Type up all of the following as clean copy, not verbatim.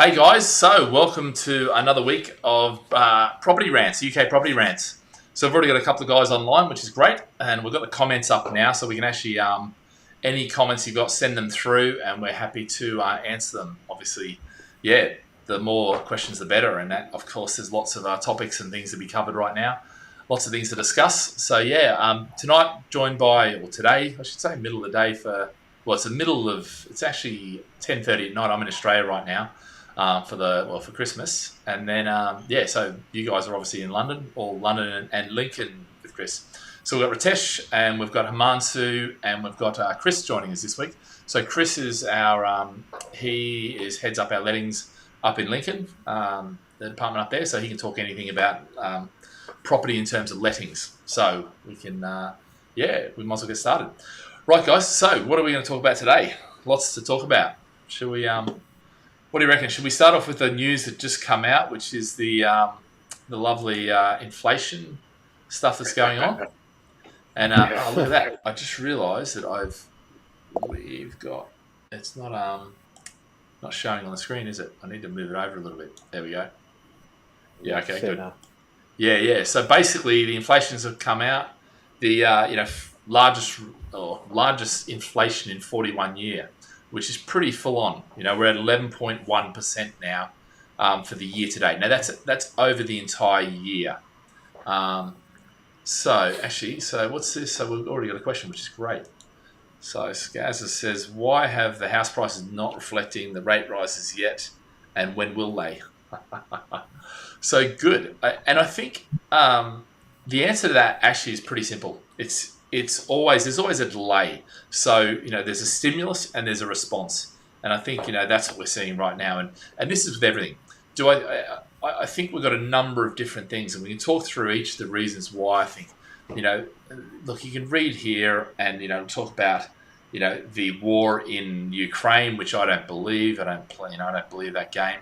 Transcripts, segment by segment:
Hey guys, so welcome to another week of Property Rants, UK Property Rants. So we've already got a couple of guys online, which is great, and we've got the comments up now, so we can actually, any comments you've got, send them through, and we're happy to answer them. Obviously, yeah, the more questions the better, and that, of course, there's lots of topics and things to be covered right now, lots of things to discuss. So yeah, tonight joined by, or today, I should say, middle of the day for, well, it's actually 10:30 at night. I'm in Australia right now. For Christmas, and then so you guys are obviously in London, or London and Lincoln with Chris. So we've got Ritesh, and we've got Himansu, and we've got Chris joining us this week. So Chris is our heads up our lettings up in Lincoln, the department up there. So he can talk anything about property in terms of lettings. So we can we might as well get started. Right, guys. So what are we going to talk about today? Lots to talk about. Should we? What do you reckon? Should we start off with the news that just come out, which is the lovely inflation stuff that's going on? And look at that! I just realised that we've got, it's not showing on the screen, is it? I need to move it over a little bit. There we go. Yeah. Okay. Good. Yeah. So basically, the inflations have come out. The largest inflation in 41 years. Which is pretty full on. We're at 11.1% now for the year to date. Now that's over the entire year. So what's this? So we've already got a question, which is great. So Skazza says, why have the house prices not reflecting the rate rises yet, and when will they? So good. And I think the answer to that actually is pretty simple. There's always a delay. So, there's a stimulus and there's a response. And I think, that's what we're seeing right now. And this is with everything. I think we've got a number of different things, and we can talk through each of the reasons why. I think, look, you can read here and, talk about, the war in Ukraine, which I don't believe. I don't believe that game.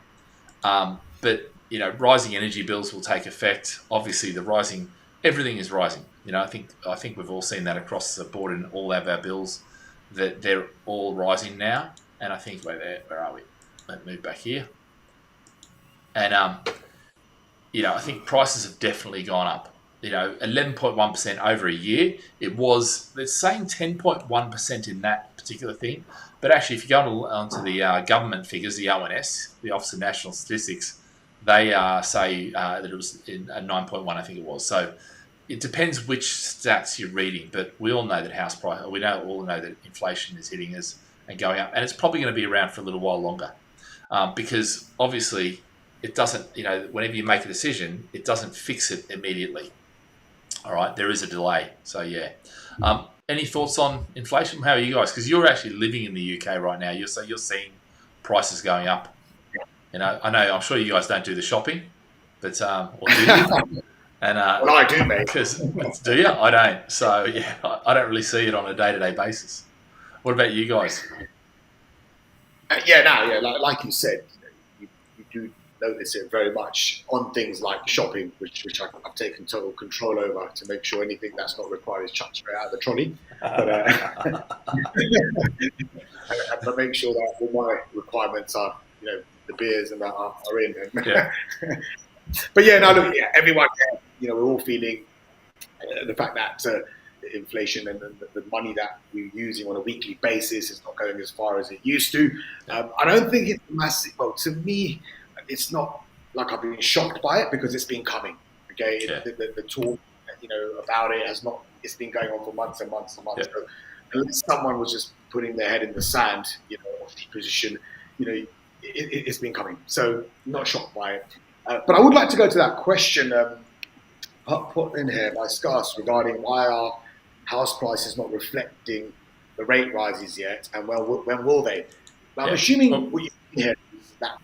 But, rising energy bills will take effect. Obviously, everything is rising. I think we've all seen that across the board in all of our bills, that they're all rising now. And I think where are we? Let's move back here. And I think prices have definitely gone up. 11.1% over a year. They're saying 10.1% in that particular thing. But actually, if you go onto the government figures, the ONS, the Office of National Statistics, they say that it was in 9.1, I think it was. So it depends which stats you're reading, but we all know that all know that inflation is hitting us and going up, and it's probably going to be around for a little while longer, because obviously it doesn't. Whenever you make a decision, it doesn't fix it immediately. All right, there is a delay. So yeah. Any thoughts on inflation? How are you guys? Because you're actually living in the UK right now. You're seeing prices going up. I'm sure you guys don't do the shopping, but or do you? And, well, I do, mate. Do you? I don't. So, yeah, I don't really see it on a day-to-day basis. What about you guys? Like you said, you do notice it very much on things like shopping, which I've taken total control over to make sure anything that's not required is chucked straight out of the trolley. But make sure that all my requirements are, the beers and that are in. Yeah. But everyone, we're all feeling the fact that inflation and the money that we're using on a weekly basis is not going as far as it used to. I don't think it's massive. Well, to me, it's not like I've been shocked by it, because it's been coming. Okay, yeah. The talk, about it it's been going on for months and months and months. Yeah. So unless someone was just putting their head in the sand, off the position, it's been coming. So not shocked by it. But I would like to go to that question put in here by Scarce regarding why are house prices not reflecting the rate rises yet, and when will they? Now, I'm assuming what you mean here is that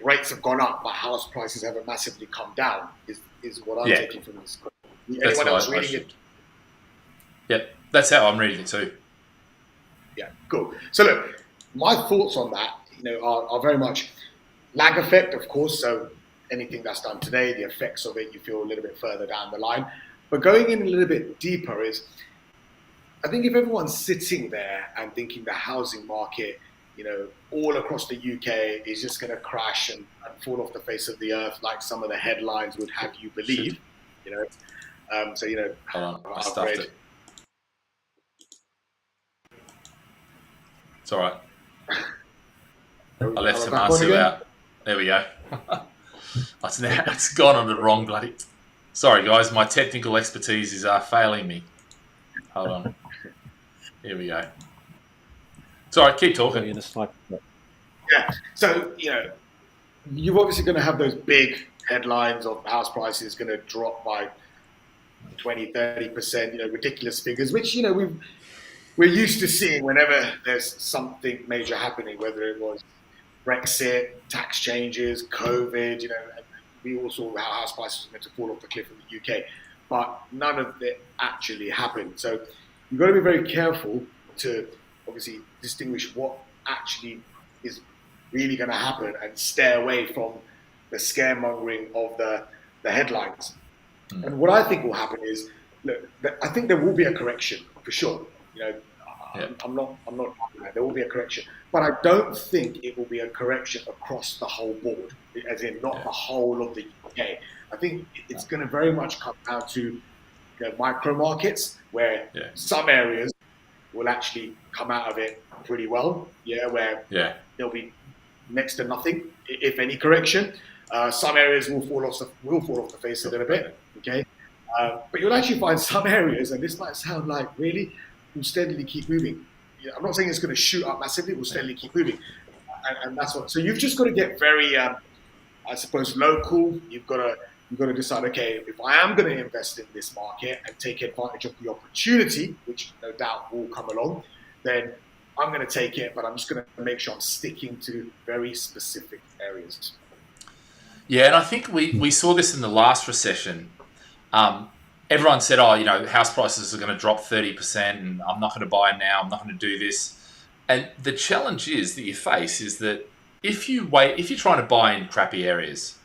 rates have gone up, but house prices haven't massively come down, is what I'm taking from this question. Anyone else reading it? Yep, that's how I'm reading it too. Yeah, cool. So look, my thoughts on that, are very much lag effect, of course. So anything that's done today, the effects of it, you feel a little bit further down the line. But going in a little bit deeper is, I think if everyone's sitting there and thinking the housing market, all across the UK is just going to crash and fall off the face of the earth, like some of the headlines would have you believe. So Hold on, I I've stuffed read. it. It's all right. I left some Arsu out. There we go. It's gone on the wrong bloody. Sorry, guys, my technical expertise is failing me. Hold on. Here we go. It's all right. Keep talking. Yeah. So you're obviously going to have those big headlines of house prices going to drop by 20-30%. Ridiculous figures, which we're used to seeing whenever there's something major happening, whether it was Brexit, tax changes, COVID, and we all saw how house prices were meant to fall off the cliff in the UK, but none of it actually happened. So you've got to be very careful to obviously distinguish what actually is really going to happen and stay away from the scaremongering of the headlines. And what I think will happen is, look, I think there will be a correction for sure. I'm not. There will be a correction, but I don't think it will be a correction across the whole board, as in not the whole of the UK. I think it's going to very much come down to micro markets where some areas will actually come out of it pretty well. Where there'll be next to nothing, if any, correction. Some areas will fall off the face a little bit. Okay, but you'll actually find some areas, and this might sound like really, will steadily keep moving. I'm not saying it's going to shoot up massively. It will steadily keep moving, and that's what. So you've just got to get very, I suppose, local. You've got to decide. Okay, if I am going to invest in this market and take advantage of the opportunity, which no doubt will come along, then I'm going to take it. But I'm just going to make sure I'm sticking to very specific areas. Yeah, and I think we saw this in the last recession. Everyone said, house prices are going to drop 30% and I'm not going to buy now, I'm not going to do this. And the challenge that you face is that if you're trying to buy in crappy areas,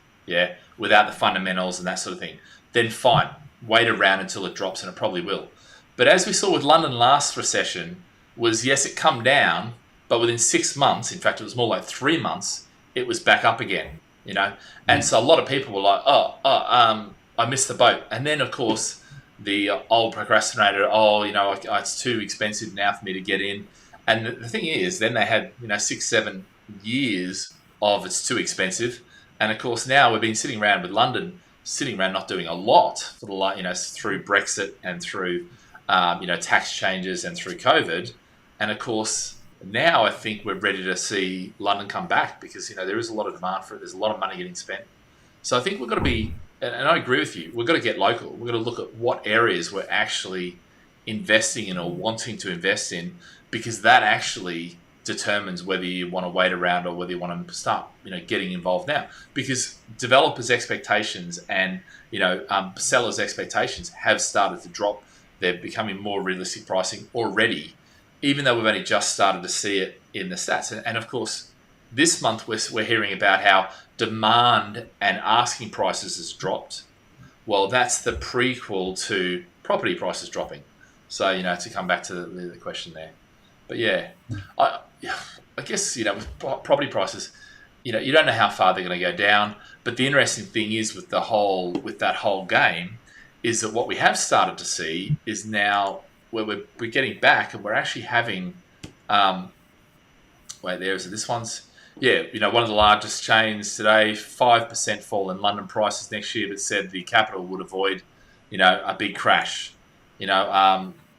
without the fundamentals and that sort of thing, then fine, wait around until it drops, and it probably will. But as we saw with London last recession, was yes, it come down, but within 6 months, in fact, it was more like 3 months, it was back up again, And so a lot of people were like, I missed the boat. And then, of course, the old procrastinator, it's too expensive now for me to get in. And the thing is, then they had, 6-7 years of it's too expensive. And, of course, now we've been sitting around with London, not doing a lot for through Brexit and through, tax changes and through COVID. And, of course, now I think we're ready to see London come back because, there is a lot of demand for it. There's a lot of money getting spent. So I think we've got to be... And I agree with you. We've got to get local. We've got to look at what areas we're actually investing in or wanting to invest in, because that actually determines whether you want to wait around or whether you want to start, getting involved now. Because developers' expectations and, sellers' expectations have started to drop. They're becoming more realistic pricing already, even though we've only just started to see it in the stats. And of course, this month we're hearing about how demand and asking prices has dropped. Well, that's the prequel to property prices dropping. So, to come back to the question there. But I guess, with property prices, you don't know how far they're going to go down. But the interesting thing is with that whole game is that what we have started to see is now where we're getting back and we're actually having, this one's, one of the largest chains today, 5% fall in London prices next year, but said the capital would avoid, a big crash.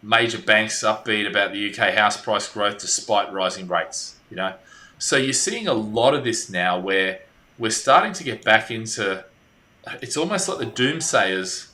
Major banks upbeat about the UK house price growth despite rising rates. So you're seeing a lot of this now where we're starting to get back into. It's almost like the doomsayers,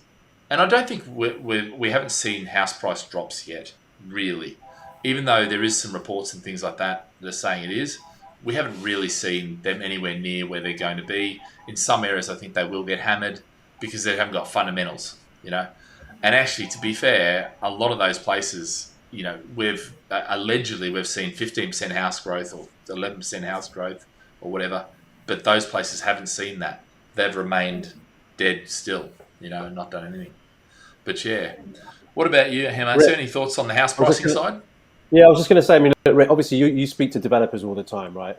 and I don't think we haven't seen house price drops yet, really. Even though there is some reports and things like that are saying it is. We haven't really seen them anywhere near where they're going to be. In some areas, I think they will get hammered because they haven't got fundamentals, And actually, to be fair, a lot of those places, we've seen 15% house growth or 11% house growth or whatever, but those places haven't seen that. They've remained dead still, and not done anything. But what about you, Hema? Is there any thoughts on the house pricing side? Yeah, I was just going to say, I mean, look, Rick, obviously you speak to developers all the time, right?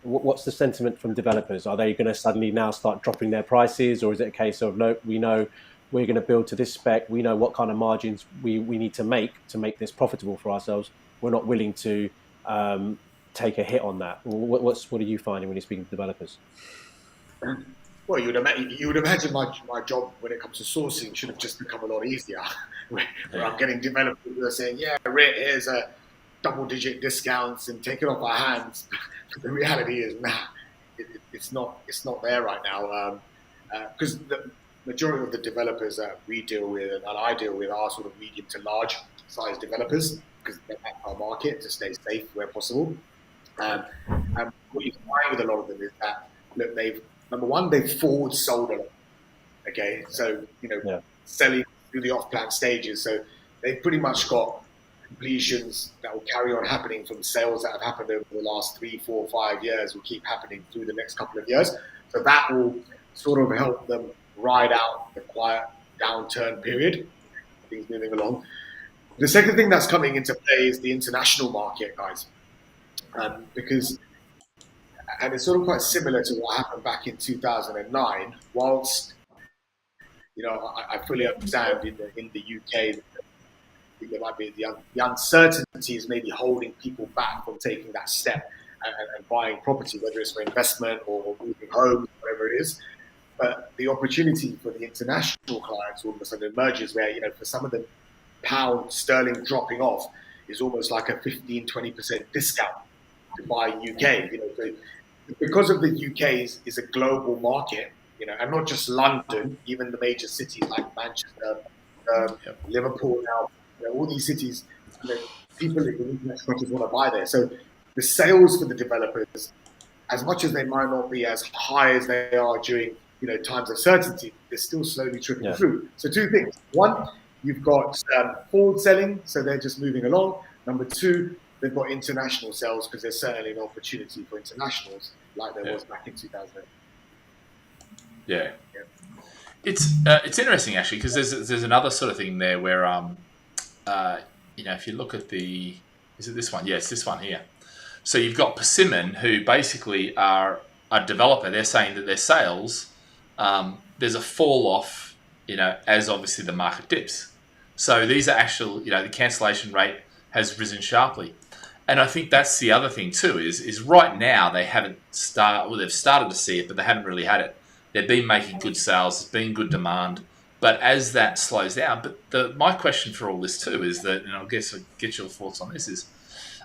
What's the sentiment from developers? Are they going to suddenly now start dropping their prices, or is it a case of, no, we know we're going to build to this spec, we know what kind of margins we need to make this profitable for ourselves. We're not willing to take a hit on that. What are you finding when you're speaking to developers? Well, you would imagine my job when it comes to sourcing should have just become a lot easier. where I'm getting developers who are saying, yeah, Rick, here's a double-digit discounts and take it off our hands. The reality is, it's not there right now. Because the majority of the developers that we deal with and I deal with are sort of medium to large size developers, because that's our market, to stay safe where possible. And what you find with a lot of them is that, look, they've forward sold a lot. Okay, so selling through the off-plan stages. So they've pretty much got completions that will carry on happening from sales that have happened over the last 3, 4, 5 years, will keep happening through the next couple of years. So that will sort of help them ride out the quiet downturn period, things moving along. The second thing that's coming into play is the international market, guys. Because it's sort of quite similar to what happened back in 2009. Whilst I fully understand in the UK there might be the uncertainties maybe holding people back from taking that step and buying property, whether it's for investment or moving home, whatever it is. But the opportunity for the international clients all of a sudden emerges where, for some of the pound sterling dropping off is almost like a 15-20% discount to buy UK. So because of the UK is a global market, and not just London, even the major cities like Manchester, Liverpool now, all these cities, people in the international countries want to buy there. So the sales for the developers, as much as they might not be as high as they are during times of certainty, they're still slowly trickling through. So two things. One, you've got forward selling, so they're just moving along. Number two, they've got international sales, because there's certainly an opportunity for internationals like there was back in 2008. Yeah. It's interesting actually, because there's another sort of thing there where if you look at is it this one? Yeah, it's this one here. So you've got Persimmon, who basically are a developer. They're saying that their sales, there's a fall off, as obviously the market dips. So these are actual, the cancellation rate has risen sharply. And I think that's the other thing too, is right now they haven't they've started to see it, but they haven't really had it. They've been making good sales, there's been good demand, but as that slows down, but my question for all this too is that, and I guess I'll get your thoughts on this, is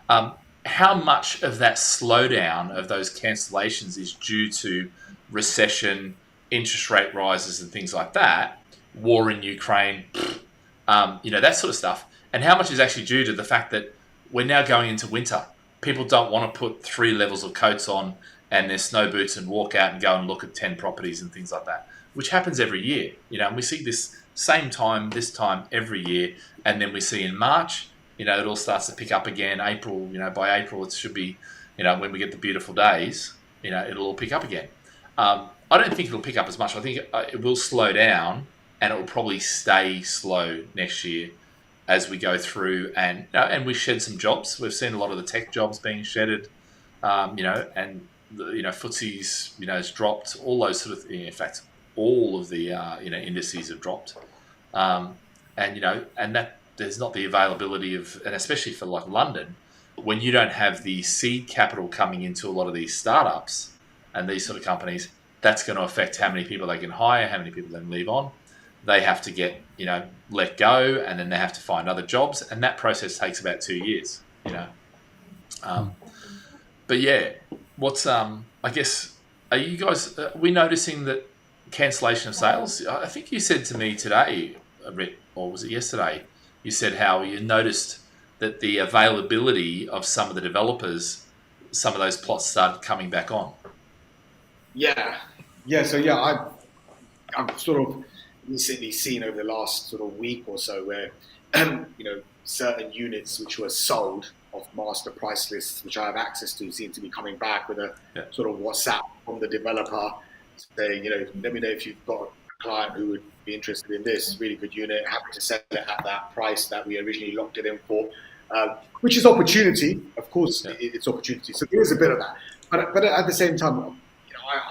how much of that slowdown of those cancellations is due to recession, interest rate rises and things like that, war in Ukraine, that sort of stuff, and how much is actually due to the fact that we're now going into winter. People don't want to put 3 levels of coats on and their snow boots and walk out and go and look at 10 properties and things like that, which happens every year. And we see this this time every year. And then we see in March, it all starts to pick up again. April, by April, it should be, when we get the beautiful days, it'll all pick up again. I don't think it'll pick up as much. I think it will slow down, and it will probably stay slow next year as we go through, and we shed some jobs. We've seen a lot of the tech jobs being shedded, and FTSE's has dropped. All those sort of, in fact, all of the indices have dropped, and that there's not the availability of, and especially for like London, when you don't have the seed capital coming into a lot of these startups and these sort of companies, that's going to affect how many people they can hire, how many people they can leave on. They have to get, let go, and then they have to find other jobs, and that process takes about 2 years, But yeah, what's I guess, are you guys? Are we noticing that cancellation of sales? I think you said to me today, or was it yesterday? You said how you noticed that the availability of some of the developers, some of those plots started coming back on. Yeah. So I'm sort of recently seen over the last sort of week or so where certain units which were sold off master price lists, which I have access to, seem to be coming back with a sort of WhatsApp from the developer saying, let me know if you've got a client who would be interested in this really good unit, happy to sell it at that price that we originally locked it in for. which is opportunity. Of course, it's opportunity. So there is a bit of that. But at the same time,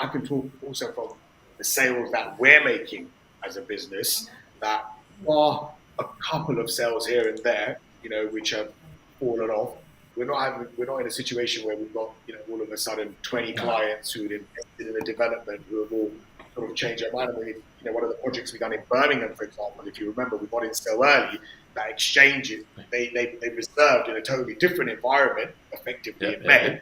I can talk also from the sales that we're making as a business, that are a couple of sales here and there, which have fallen off. We're not in a situation where we've got, all of a sudden 20 clients who had invested in a development who have all sort of changed their mind. I mean, one of the projects we've done in Birmingham, for example, if you remember, we got in so early that exchanges, they reserved in a totally different environment, effectively in May,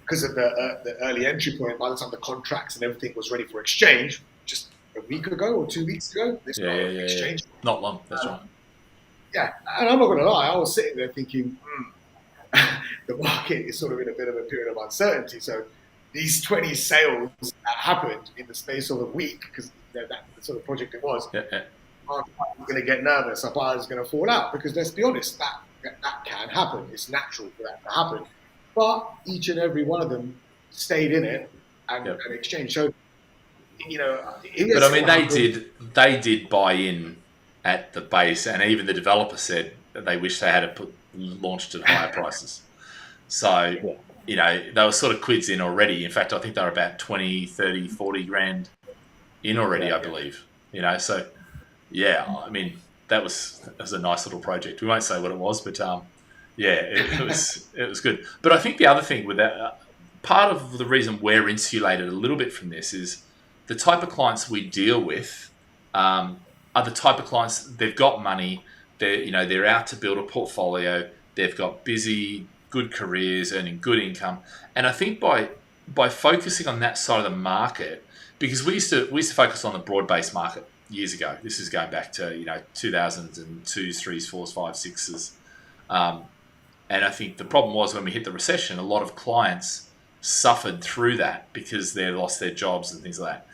because of the early entry point. By the time the contracts and everything was ready for exchange, just a week ago or 2 weeks ago, they started exchange. Not long, that's right. Yeah, and I'm not going to lie, I was sitting there thinking, the market is sort of in a bit of a period of uncertainty. So these 20 sales that happened in the space of a week, because that's the sort of project it was, our buyers are going to get nervous, our buyers are going to fall out, because let's be honest, that can happen. It's natural for that to happen. But each and every one of them stayed in it and exchanged. So, but I mean, they did buy in at the base, and even the developer said that they wish they had launched at higher prices. So, they were sort of quids in already. In fact, I think they were about 20, 30, 40 grand in already, I believe. So, I mean, that was a nice little project. We won't say what it was, but it was good. But I think the other thing with that, part of the reason we're insulated a little bit from this is the type of clients we deal with are the type of clients, they've got money, they're out to build a portfolio, they've got busy, good careers, earning good income. And I think by focusing on that side of the market, because we used to focus on the broad-based market years ago. This is going back to 2002s, 3s, 4s, 5s, 6s. And I think the problem was when we hit the recession, a lot of clients suffered through that because they lost their jobs and things like that.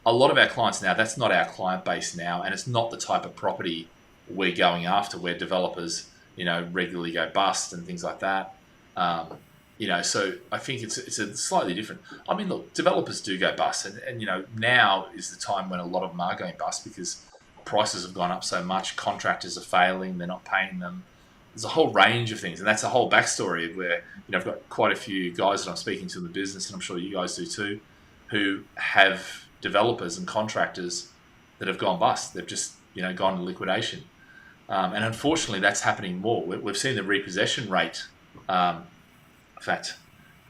A lot of our clients now, that's not our client base now, and it's not the type of property we're going after, where developers, regularly go bust and things like that. So I think it's a slightly different. I mean, look, developers do go bust, and now is the time when a lot of them are going bust because prices have gone up so much. Contractors are failing; they're not paying them. There's a whole range of things, and that's a whole backstory where I've got quite a few guys that I'm speaking to in the business, and I'm sure you guys do too, who have developers and contractors that have gone bust. They've just gone into liquidation, and unfortunately, that's happening more. We've seen the repossession rate. In fact,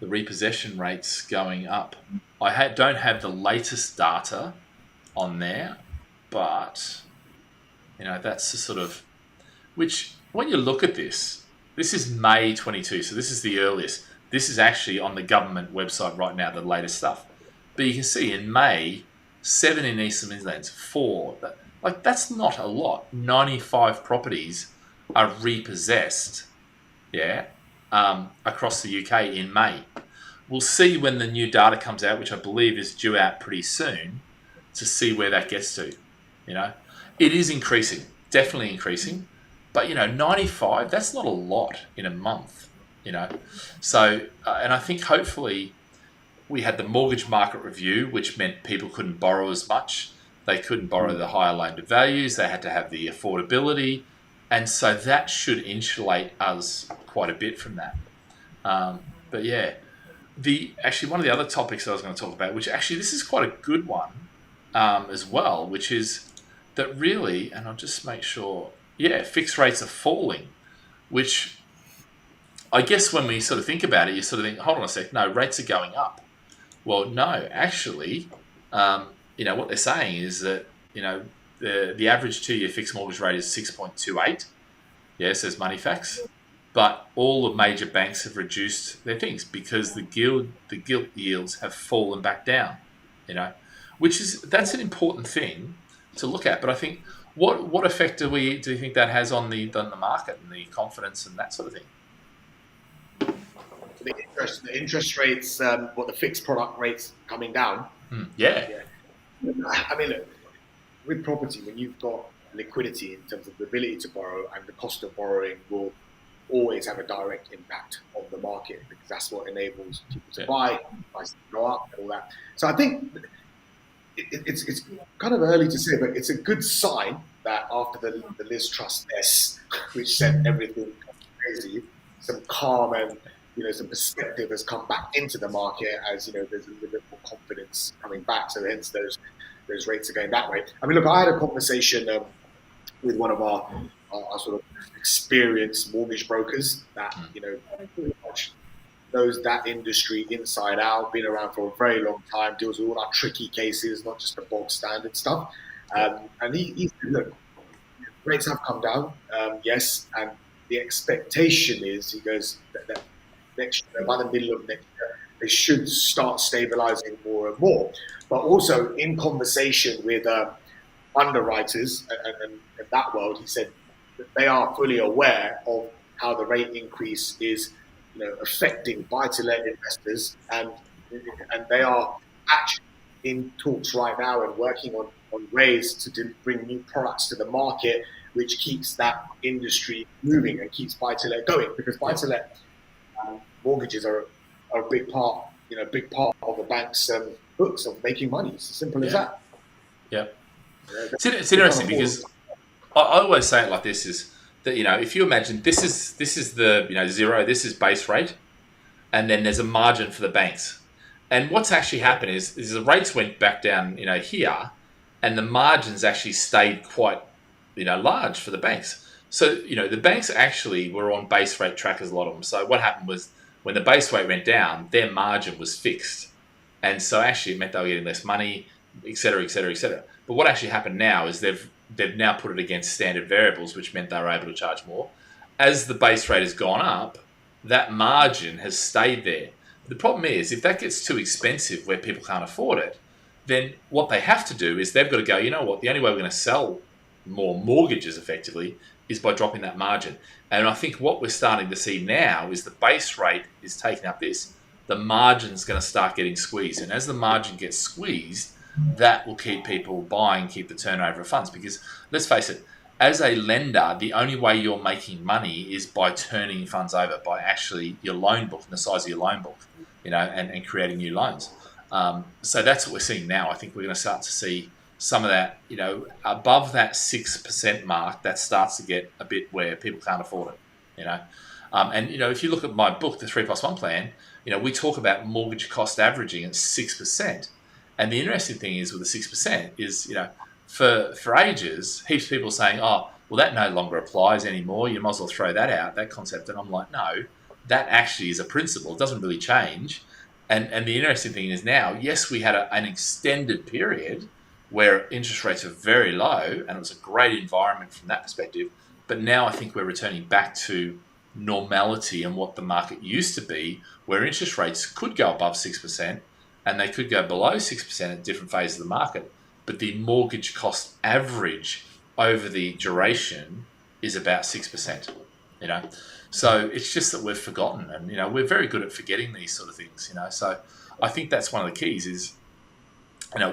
the repossession rate's going up. I don't have the latest data on there, but that's the sort of which. When you look at this is May 22, so this is the earliest. This is actually on the government website right now, the latest stuff. But you can see in May, 7 in Eastern Midlands, 4. That's not a lot. 95 properties are repossessed, across the UK in May. We'll see when the new data comes out, which I believe is due out pretty soon, to see where that gets to. It is increasing, definitely increasing. But 95, that's not a lot in a month, So, and I think hopefully we had the mortgage market review, which meant people couldn't borrow as much. They couldn't borrow the higher loan to values. They had to have the affordability. And so that should insulate us quite a bit from that. But actually one of the other topics I was going to talk about, which actually this is quite a good one as well, which is that really, and I'll just make sure, fixed rates are falling, which I guess when we sort of think about it, you sort of think, hold on a sec, no, rates are going up. Well, no, actually, what they're saying is that, the average 2-year fixed mortgage rate is 6.28. Says Moneyfacts. But all the major banks have reduced their things because the gilt yields have fallen back down, that's an important thing to look at. But I think, what effect do you think that has on the market and the confidence and that sort of thing? The interest rates, the fixed product rates coming down. I mean, look, with property, when you've got liquidity in terms of the ability to borrow, and the cost of borrowing will always have a direct impact on the market, because that's what enables people to buy, prices to go up, and all that. So I think it's kind of early to say, but it's a good sign that after the Liz Truss mess, which sent everything crazy, some calm and some perspective has come back into the market as there's a little bit more confidence coming back. So hence those rates are going that way. I mean, look, I had a conversation with one of our sort of experienced mortgage brokers that pretty much knows that industry inside out, been around for a very long time, deals with all our tricky cases, not just the bog standard stuff. And he said, look, rates have come down, yes, and the expectation is, he goes, that next year, by the middle of next year, they should start stabilizing more and more. But also in conversation with underwriters and that world, he said that they are fully aware of how the rate increase is affecting buy-to-let investors, and they are actually in talks right now and working on ways to bring new products to the market, which keeps that industry moving and keeps buy-to-let going, because buy-to-let mortgages are a big part of the bank's books of making money. It's as simple as that. Yeah. It's interesting because I always say it like this, is that, if you imagine this is the, zero, this is base rate, and then there's a margin for the banks. And what's actually happened is the rates went back down, here, and the margins actually stayed quite, large for the banks. So, the banks actually were on base rate trackers, a lot of them. So what happened was when the base rate went down, their margin was fixed. And so actually it meant they were getting less money, et cetera, et cetera, et cetera. But what actually happened now is they've now put it against standard variables, which meant they were able to charge more. As the base rate has gone up, that margin has stayed there. The problem is, if that gets too expensive where people can't afford it, then what they have to do is they've got to go, you know what, the only way we're going to sell more mortgages effectively is by dropping that margin. And I think what we're starting to see now is the base rate is taking up this. The margin's going to start getting squeezed. And as the margin gets squeezed, that will keep people buying, keep the turnover of funds. Because let's face it, as a lender, the only way you're making money is by turning funds over, by actually your loan book and the size of your loan book, and creating new loans. So that's what we're seeing now. I think we're going to start to see some of that, above that 6% mark, that starts to get a bit where people can't afford it, And, if you look at my book, the 3+1 plan, we talk about mortgage cost averaging at 6%. And the interesting thing is with the 6% is, for ages, heaps of people saying, oh, well, that no longer applies anymore. You might as well throw that out, that concept. And I'm like, no, that actually is a principle. It doesn't really change. And the interesting thing is now, yes, we had an extended period where interest rates are very low, and it was a great environment from that perspective. But now I think we're returning back to normality and what the market used to be, where interest rates could go above 6% and they could go below 6% at different phases of the market. But the mortgage cost average over the duration is about 6%, So it's just that we've forgotten, and, we're very good at forgetting these sort of things, So I think that's one of the keys is,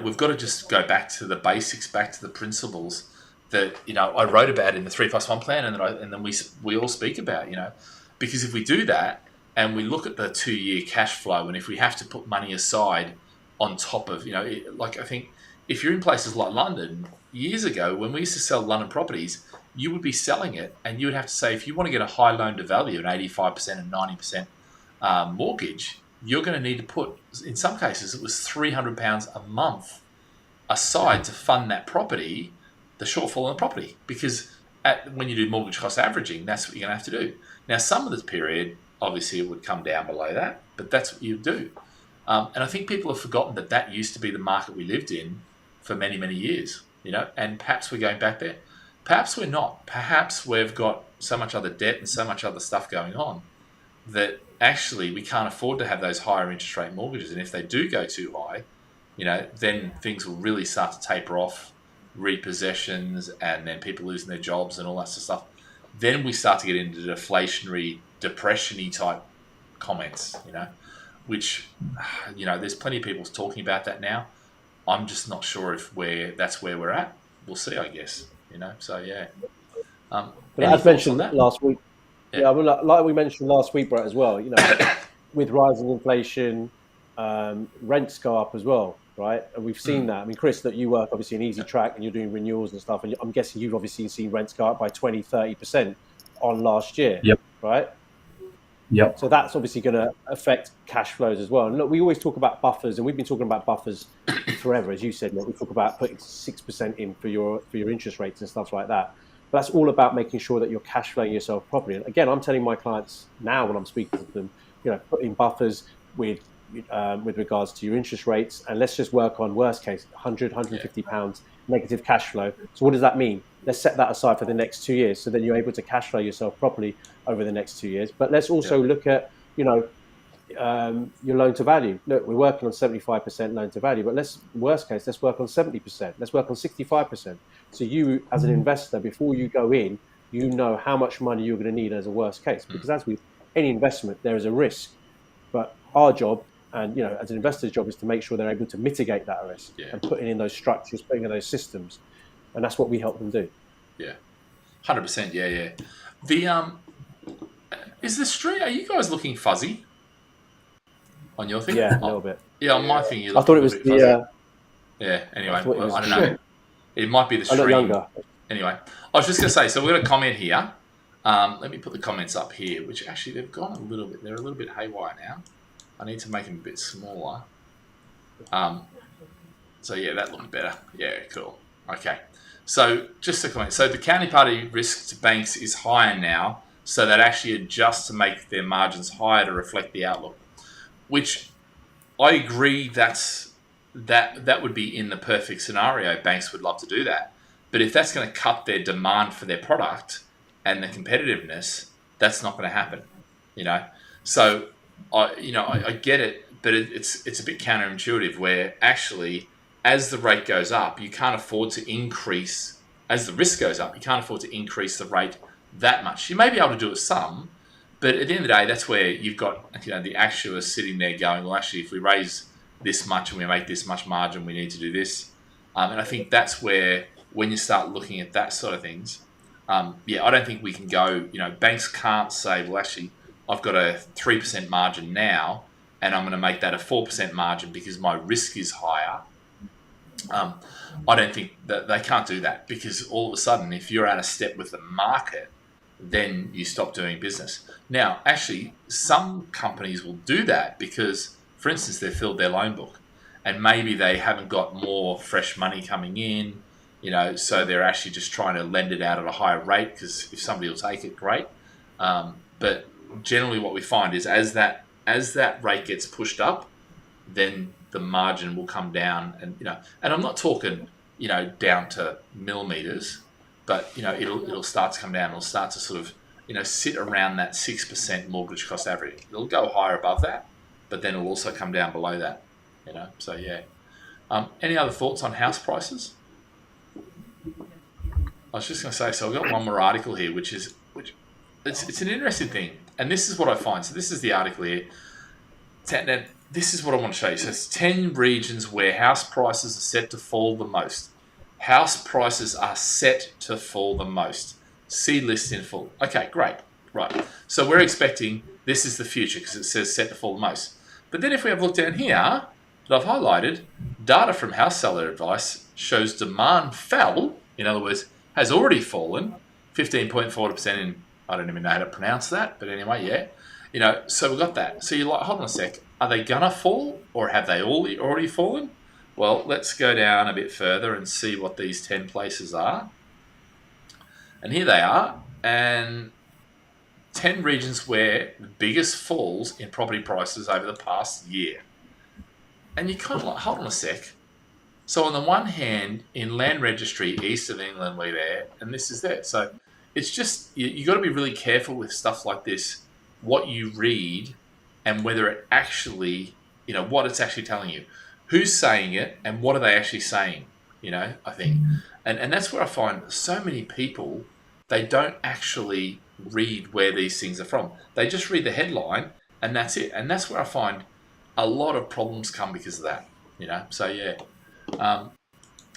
we've got to just go back to the basics, back to the principles that, I wrote about in the 3+1 plan, and then we all speak about, because if we do that and we look at the 2-year cash flow, and if we have to put money aside on top of, I think if you're in places like London, years ago when we used to sell London properties, you would be selling it and you would have to say, if you want to get a high loan to value, an 85% and 90% mortgage, you're going to need to put, in some cases, it was £300 a month aside to fund that property, the shortfall in the property. Because when you do mortgage cost averaging, that's what you're going to have to do. Now, some of this period, obviously, it would come down below that, but that's what you do. And I think people have forgotten that used to be the market we lived in for many, many years, and perhaps we're going back there. Perhaps we're not. Perhaps we've got so much other debt and so much other stuff going on that actually we can't afford to have those higher interest rate mortgages. And if they do go too high, then things will really start to taper off, repossessions, and then people losing their jobs and all that sort of stuff. Then we start to get into deflationary, depression-y type comments, which, there's plenty of people talking about that now. I'm just not sure if that's where we're at. We'll see, I guess. So yeah. But as mentioned last week, like we mentioned last week, Brett, as well. With rising inflation, rents go up as well, right? And we've seen that. I mean, Chris, that you work obviously in Easy Track and you're doing renewals and stuff, and I'm guessing you've obviously seen rents go up by 20-30% on last year. Yep. right? Yep. So that's obviously going to affect cash flows as well. And look, we always talk about buffers, and we've been talking about buffers forever, as you said. Look, we talk about putting 6% in for your interest rates and stuff like that. But that's all about making sure that you're cash flowing yourself properly. And again, I'm telling my clients now when I'm speaking to them, put in buffers with regards to your interest rates, and let's just work on worst case, 100, 150 pounds negative cash flow. So what does that mean? Let's set that aside for the next 2 years, so then you're able to cash flow yourself properly over the next 2 years. But let's also look at, your loan to value. Look, we're working on 75% loan to value, but worst case, let's work on 70%. Let's work on 65%. So you, as an investor, before you go in, you know how much money you're going to need as a worst case, because as with any investment, there is a risk. But our job, and as an investor's job, is to make sure they're able to mitigate that risk and putting in those structures, putting in those systems, and that's what we help them do. Yeah, 100%. Yeah. The is the street? Are you guys looking fuzzy on your thing? Yeah, a little bit. Yeah, on my thing, I thought it was the. Yeah. Anyway, I don't know. It might be the stream. I'm not younger. Anyway, I was just going to say. So we've got a comment here. Let me put the comments up here, which actually they've gone a little bit. They're a little bit haywire now. I need to make them a bit smaller. So yeah, that looked better. Yeah, cool. Okay. So just a comment. So the counterparty risk to banks is higher now, so that actually adjust to make their margins higher to reflect the outlook. Which I agree that would be in the perfect scenario. Banks would love to do that. But if that's going to cut their demand for their product and the competitiveness, that's not going to happen. So I get it, but it's a bit counterintuitive where actually, as the rate goes up, you can't afford to increase, as the risk goes up, you can't afford to increase the rate that much. You may be able to do it some, but at the end of the day, that's where you've got the actuaries sitting there going, well, actually, if we raise this much and we make this much margin, we need to do this. And I think that's where, when you start looking at that sort of things, I don't think we can go, banks can't say, well, actually, I've got a 3% margin now, and I'm going to make that a 4% margin because my risk is higher. I don't think that they can't do that, because all of a sudden, if you're out of step with the market, then you stop doing business. Now, actually, some companies will do that because, for instance, they've filled their loan book and maybe they haven't got more fresh money coming in, so they're actually just trying to lend it out at a higher rate because if somebody will take it, great. But generally what we find is as that rate gets pushed up, then the margin will come down, and and I'm not talking down to millimeters, but it'll start to come down. It'll start to sort of sit around that 6% mortgage cost average. It'll go higher above that, but then it'll also come down below that. So yeah. Any other thoughts on house prices? I was just going to say, so I've got one more article here, which it's an interesting thing, and this is what I find. So this is the article here. This is what I want to show you. So it's 10 regions where house prices are set to fall the most. House prices are set to fall the most. See list in full. Okay, great. Right. So we're expecting this is the future because it says set to fall the most. But then if we have a look down here that I've highlighted, data from house seller advice shows demand fell, in other words, has already fallen 15.4% in, I don't even know how to pronounce that, but anyway, yeah. So we've got that. So you're like, hold on a sec. Are they going to fall, or have they already fallen? Well, let's go down a bit further and see what these 10 places are. And here they are. And 10 regions where the biggest falls in property prices over the past year. And you kind of like, hold on a sec. So on the one hand, in Land Registry, east of England, we're there, and this is there. So it's just, you got to be really careful with stuff like this, what you read, and whether it actually, what it's actually telling you. Who's saying it, and what are they actually saying, I think. And that's where I find so many people, they don't actually read where these things are from. They just read the headline, and that's it. And that's where I find a lot of problems come because of that, So, yeah.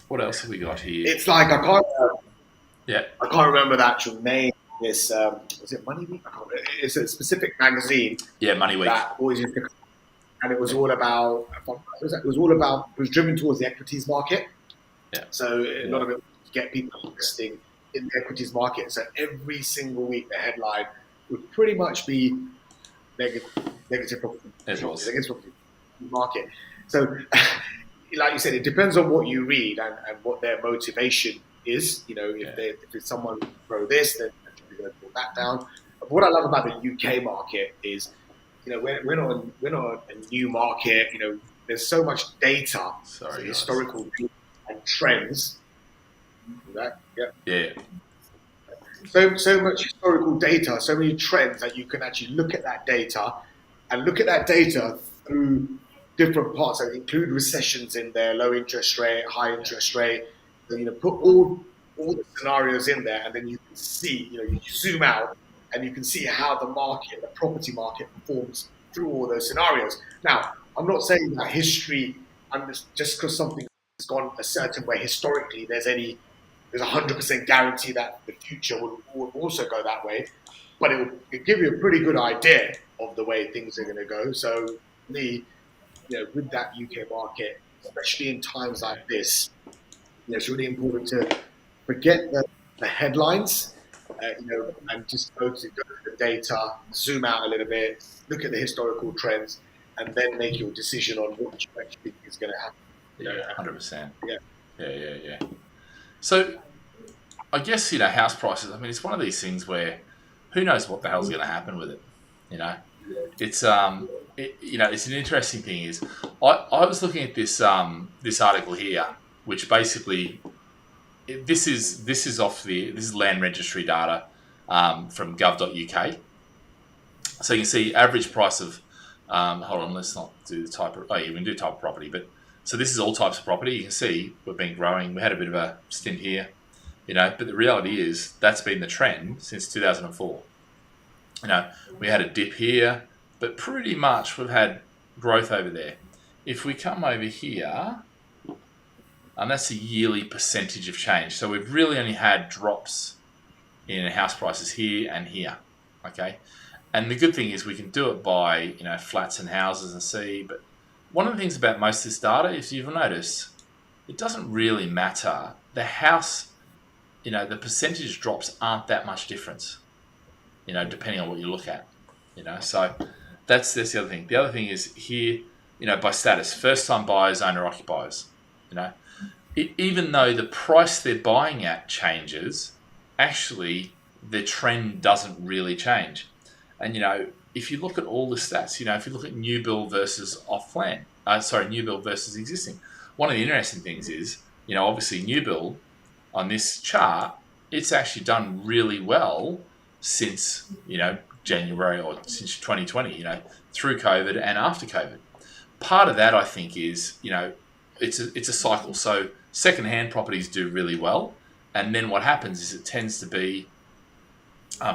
What else have we got here? It's like, I can't remember the actual name. This was it Money Week? It's a specific magazine. Yeah, Money Week. That always used to, and it was all about. It was driven towards the equities market. Yeah. So a lot of it was to get people investing in the equities market. So every single week, the headline would pretty much be negative property. It was. Negative property market. So, like you said, it depends on what you read and what their motivation is. You know, if it's someone pro this, then they're going to pull that down. But what I love about the UK market is, you know, we're not a new market. You know, there's so much data, historical data and trends. Yeah. So much historical data, so many trends that you can actually look at that data and look at that data through different parts. So include recessions in there, low interest rate, high interest rate. So, you know, put all the scenarios in there, and then you can see, you know, you zoom out and you can see how the property market performs through all those scenarios. Now, I'm not saying that history, just because something has gone a certain way historically, there's a 100% guarantee that the future will also go that way, but it'll give you a pretty good idea of the way things are going to go. So, you know, with that UK market, especially in times like this, you know, it's really important to forget the headlines, you know, and just go to the data, zoom out a little bit, look at the historical trends, and then make your decision on what you actually think is going to happen. Yeah, 100%. Yeah. Yeah. So, I guess, you know, house prices, I mean, it's one of these things where who knows what the hell's going to happen with it, you know? It's, you know, it's an interesting thing is, I was looking at this article here, which basically, this is land registry data from gov.uk. So you can see average price of, hold on, let's not do the type of, we can do type of property, but so this is all types of property. You can see we've been growing. We had a bit of a stint here, you know, but the reality is that's been the trend since 2004. You know, we had a dip here, but pretty much we've had growth over there. If we come over here, and that's a yearly percentage of change. So we've really only had drops in house prices here and here, okay? And the good thing is we can do it by, you know, flats and houses and see, but one of the things about most of this data, if you've noticed, it doesn't really matter. The house, you know, the percentage drops aren't that much difference, you know, depending on what you look at, you know. So that's the other thing. The other thing is here, you know, by status, first-time buyers, owner-occupiers, you know. Even though the price they're buying at changes, actually the trend doesn't really change. And, you know, if you look at all the stats, you know, if you look at new build versus off-plan, new build versus existing, one of the interesting things is, you know, obviously new build on this chart, it's actually done really well since, you know, January or since 2020, you know, through COVID and after COVID. Part of that, I think, is, you know, it's a cycle. So second-hand properties do really well, and then what happens is it tends to be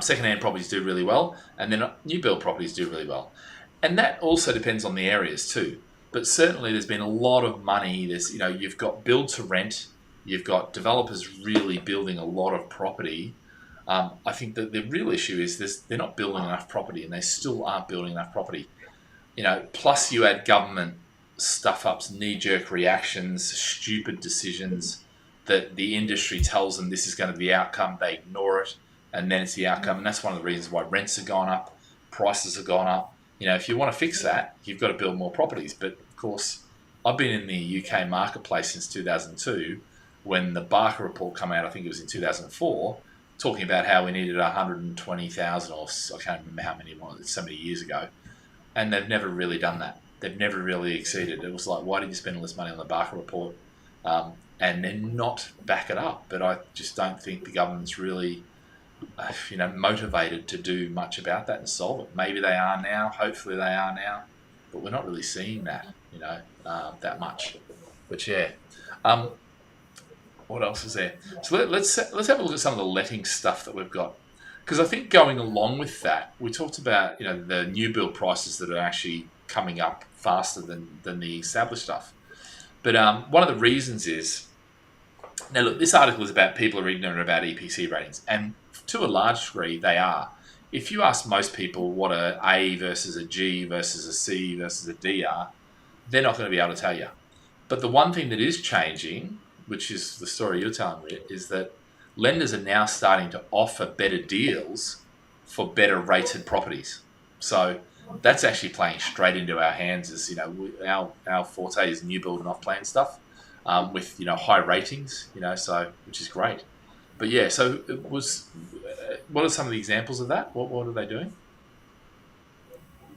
second-hand properties do really well, and then new build properties do really well. And that also depends on the areas too. But certainly there's been a lot of money. There's, you know, you've got build to rent, you've got developers really building a lot of property. I think that the real issue is they're not building enough property, and they still aren't building enough property. You know, plus you add government stuff-ups, knee-jerk reactions, stupid decisions that the industry tells them this is going to be the outcome. They ignore it, and then it's the outcome. And that's one of the reasons why rents have gone up, prices have gone up. You know, if you want to fix that, you've got to build more properties. But, of course, I've been in the UK marketplace since 2002 when the Barker report came out, I think it was in 2004, talking about how we needed 120,000, or I can't remember how many it was, so many years ago. And they've never really done that. They've never really exceeded. It was like, why did you spend all this money on the Barker report? And then not back it up. But I just don't think the government's really, you know, motivated to do much about that and solve it. Maybe they are now. Hopefully they are now. But we're not really seeing that, you know, that much. But yeah. What else is there? So let's have a look at some of the letting stuff that we've got. Because I think going along with that, we talked about, you know, the new build prices that are actually coming up faster than the established stuff. But one of the reasons is, now look, this article is about people are ignorant about EPC ratings, and to a large degree they are. If you ask most people what a A versus a G versus a C versus a D are, they're not going to be able to tell you. But the one thing that is changing, which is the story you're telling me, is that lenders are now starting to offer better deals for better rated properties. So that's actually playing straight into our hands. As you know, our forte is new build and off plan stuff, with high ratings. So which is great. But yeah, so it was. What are some of the examples of that? What are they doing?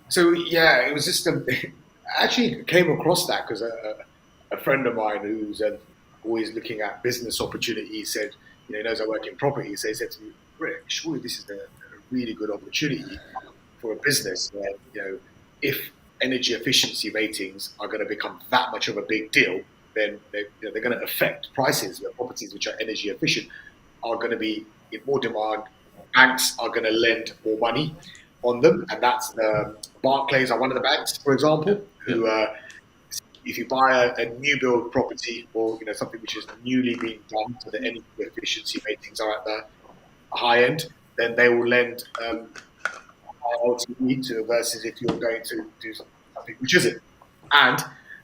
So yeah, it was just I actually came across that because a friend of mine who's always looking at business opportunities said, he knows I work in property, so he said to me, Rick, surely this is a really good opportunity for a business where, if energy efficiency ratings are going to become that much of a big deal, then they're going to affect prices. Where properties which are energy efficient are going to be in more demand. Banks are going to lend more money on them, and that's Barclays are one of the banks, for example, who if you buy a new build property or something which is newly being done, so the energy efficiency ratings are at the high end, then they will lend LTV to versus if you're going to do something which isn't. And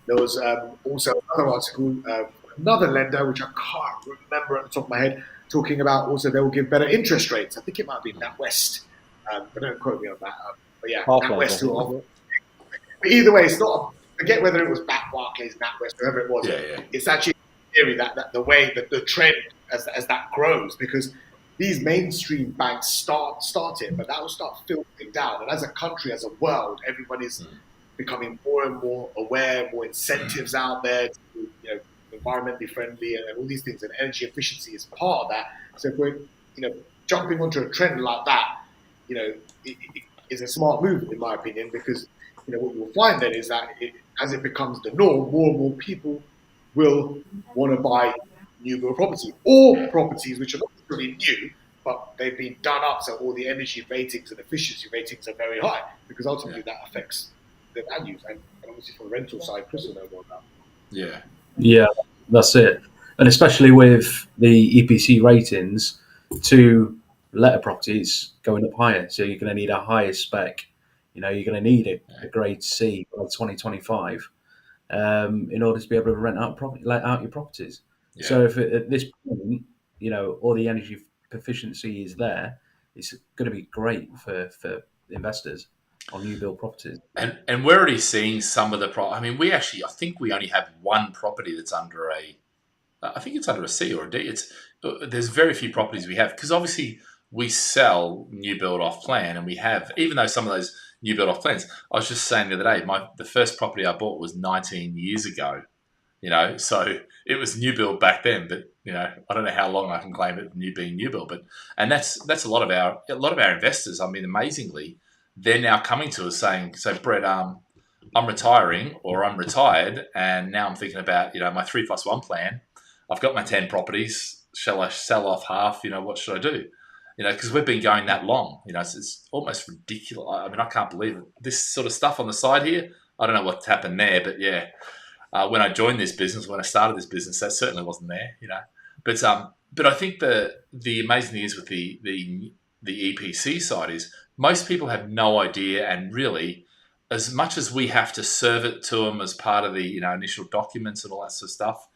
there was also another article, another lender which I can't remember at the top of my head, talking about also they will give better interest rates. I think it might be NatWest, but don't quote me on that. But yeah, NatWest will. But either way, it's not. Forget whether it was Barclays, NatWest, whoever it was. Yeah. It's actually a theory that the way that the trend as that grows, because these mainstream banks start it, but that will start filtering down. And as a country, as a world, everybody's becoming more and more aware, more incentives out there to be, environmentally friendly and all these things. And energy efficiency is part of that. So if we're, jumping onto a trend like that, it is a smart move, in my opinion, because what you'll find then is that as it becomes the norm, more and more people will want to buy new build property or properties which are not really new, but they've been done up so all the energy ratings and efficiency ratings are very high, because ultimately that affects the values. And obviously from the rental side, Chris will know more about. Yeah, that's it. And especially with the EPC ratings, to letter properties going up higher, so you're going to need a higher spec. You're going to need a grade C by 2025 in order to be able to let out your properties. Yeah. So if at this point, all the energy efficiency is there, it's going to be great for investors on new build properties. And we're already seeing some of the I think we only have one property that's under I think it's under a C or a D. There's very few properties we have, because obviously we sell new build off plan, and we have, even though some of those new build off plans, I was just saying the other day, the first property I bought was 19 years ago, so it was new build back then, but I don't know how long I can claim it being new build, and that's a lot of our investors. I mean, amazingly, they're now coming to us saying, so Brett, I'm retiring or I'm retired, and now I'm thinking about my 3+1 plan. I've got my 10 properties. Shall I sell off half? What should I do? Because we've been going that long. It's almost ridiculous. I mean, I can't believe it. This sort of stuff on the side here, I don't know what's happened there, but yeah, when I joined this business, when I started this business, that certainly wasn't there. But I think the amazing thing is with the EPC side is most people have no idea, and really, as much as we have to serve it to them as part of the initial documents and all that sort of stuff,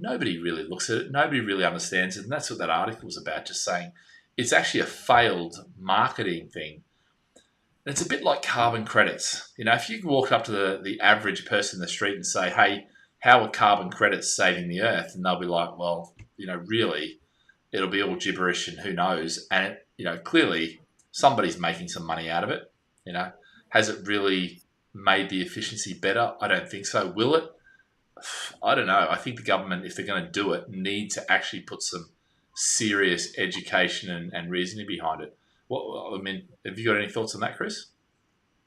nobody really looks at it. Nobody really understands it. And that's what that article was about, just saying it's actually a failed marketing thing. And it's a bit like carbon credits. If you walk up to the average person in the street and say, hey, how are carbon credits saving the earth? And they'll be like, well, really, it'll be all gibberish and who knows. And, clearly somebody's making some money out of it. Has it really made the efficiency better? I don't think so. Will it? I don't know. I think the government, if they're going to do it, need to actually put some serious education and reasoning behind it. Have you got any thoughts on that, Chris?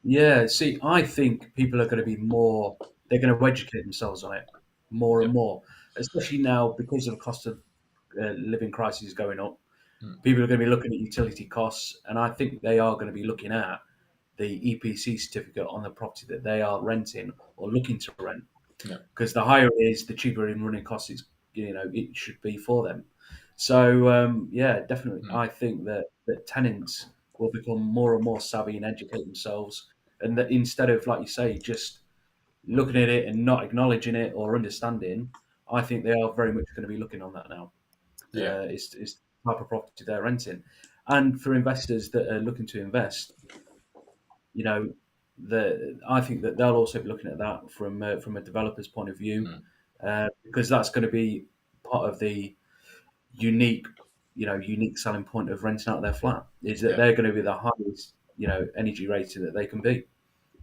Yeah, see, I think people are going to be they're going to educate themselves on it more and more, especially now because of the cost of living crisis going up. People are going to be looking at utility costs, and I think they are going to be looking at the EPC certificate on the property that they are renting or looking to rent. Because the higher it is, the cheaper in running costs it should be for them. So definitely, I think that tenants will become more and more savvy and educate themselves, and that instead of, like you say, just looking at it and not acknowledging it or understanding, I think they are very much going to be looking on that now. It's the type of property they're renting, And for investors that are looking to invest, I think that they'll also be looking at that from a developer's point of view, because that's going to be part of the unique selling point of renting out their flat, is that they're going to be the highest energy rating that they can be,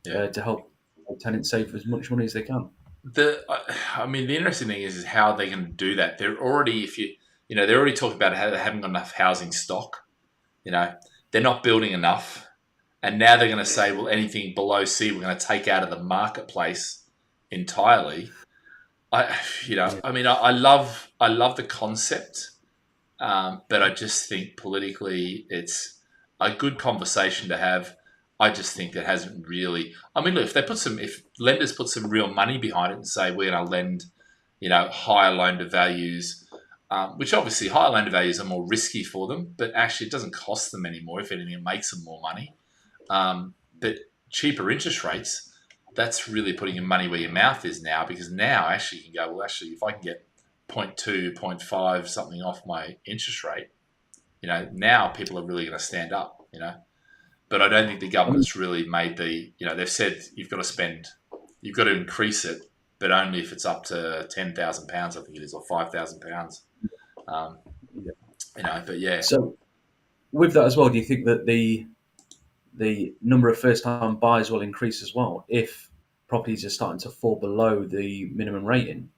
to help tenants save as much money as they can. The interesting thing is how they're going to do that. They're already, they're already talking about how they haven't got enough housing stock. They're not building enough, and now they're going to say, well, anything below C, we're going to take out of the marketplace entirely. I love the concept, but I just think politically it's a good conversation to have. I just think that hasn't really. I mean, look, if lenders put some real money behind it and say we're going to lend, higher loan to values, which obviously higher loan to values are more risky for them, but actually it doesn't cost them anymore. If anything, it makes them more money. But cheaper interest rates, that's really putting your money where your mouth is now, because now actually you can go, well, actually, if I can get 0.2, 0.5 something off my interest rate, now people are really going to stand up, But I don't think the government's really made they've said you've got to increase it, but only if it's up to £10,000, I think it is, or £5,000. But yeah. So with that as well, do you think that the number of first-time buyers will increase as well if properties are starting to fall below the minimum rating?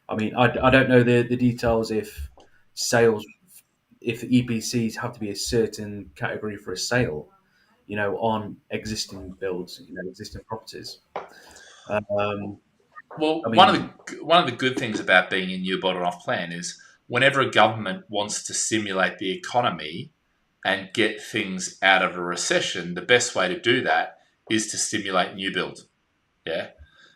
I mean, I don't know the details if EPCs have to be a certain category for a sale, on existing builds, existing properties. One of the good things about being in new build and off plan is whenever a government wants to stimulate the economy and get things out of a recession, the best way to do that is to stimulate new build. Yeah.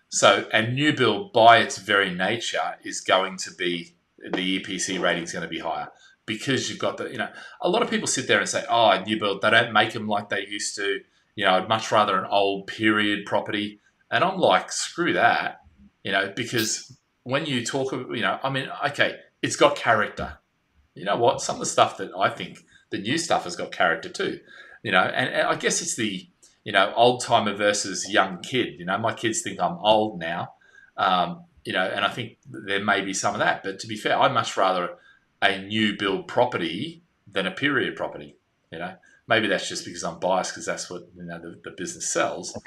So, and new build by its very nature is going to be, the EPC rating is going to be higher, because you've got a lot of people sit there and say, oh, new build, they don't make them like they used to. I'd much rather an old period property. And I'm like, screw that, because when you talk, okay, it's got character. You know what? Some of the stuff that I think, the new stuff has got character too, and I guess it's the, old timer versus young kid. My kids think I'm old now, and I think there may be some of that. But to be fair, I'd much rather a new build property than a period property. Maybe that's just because I'm biased, because that's what the business sells.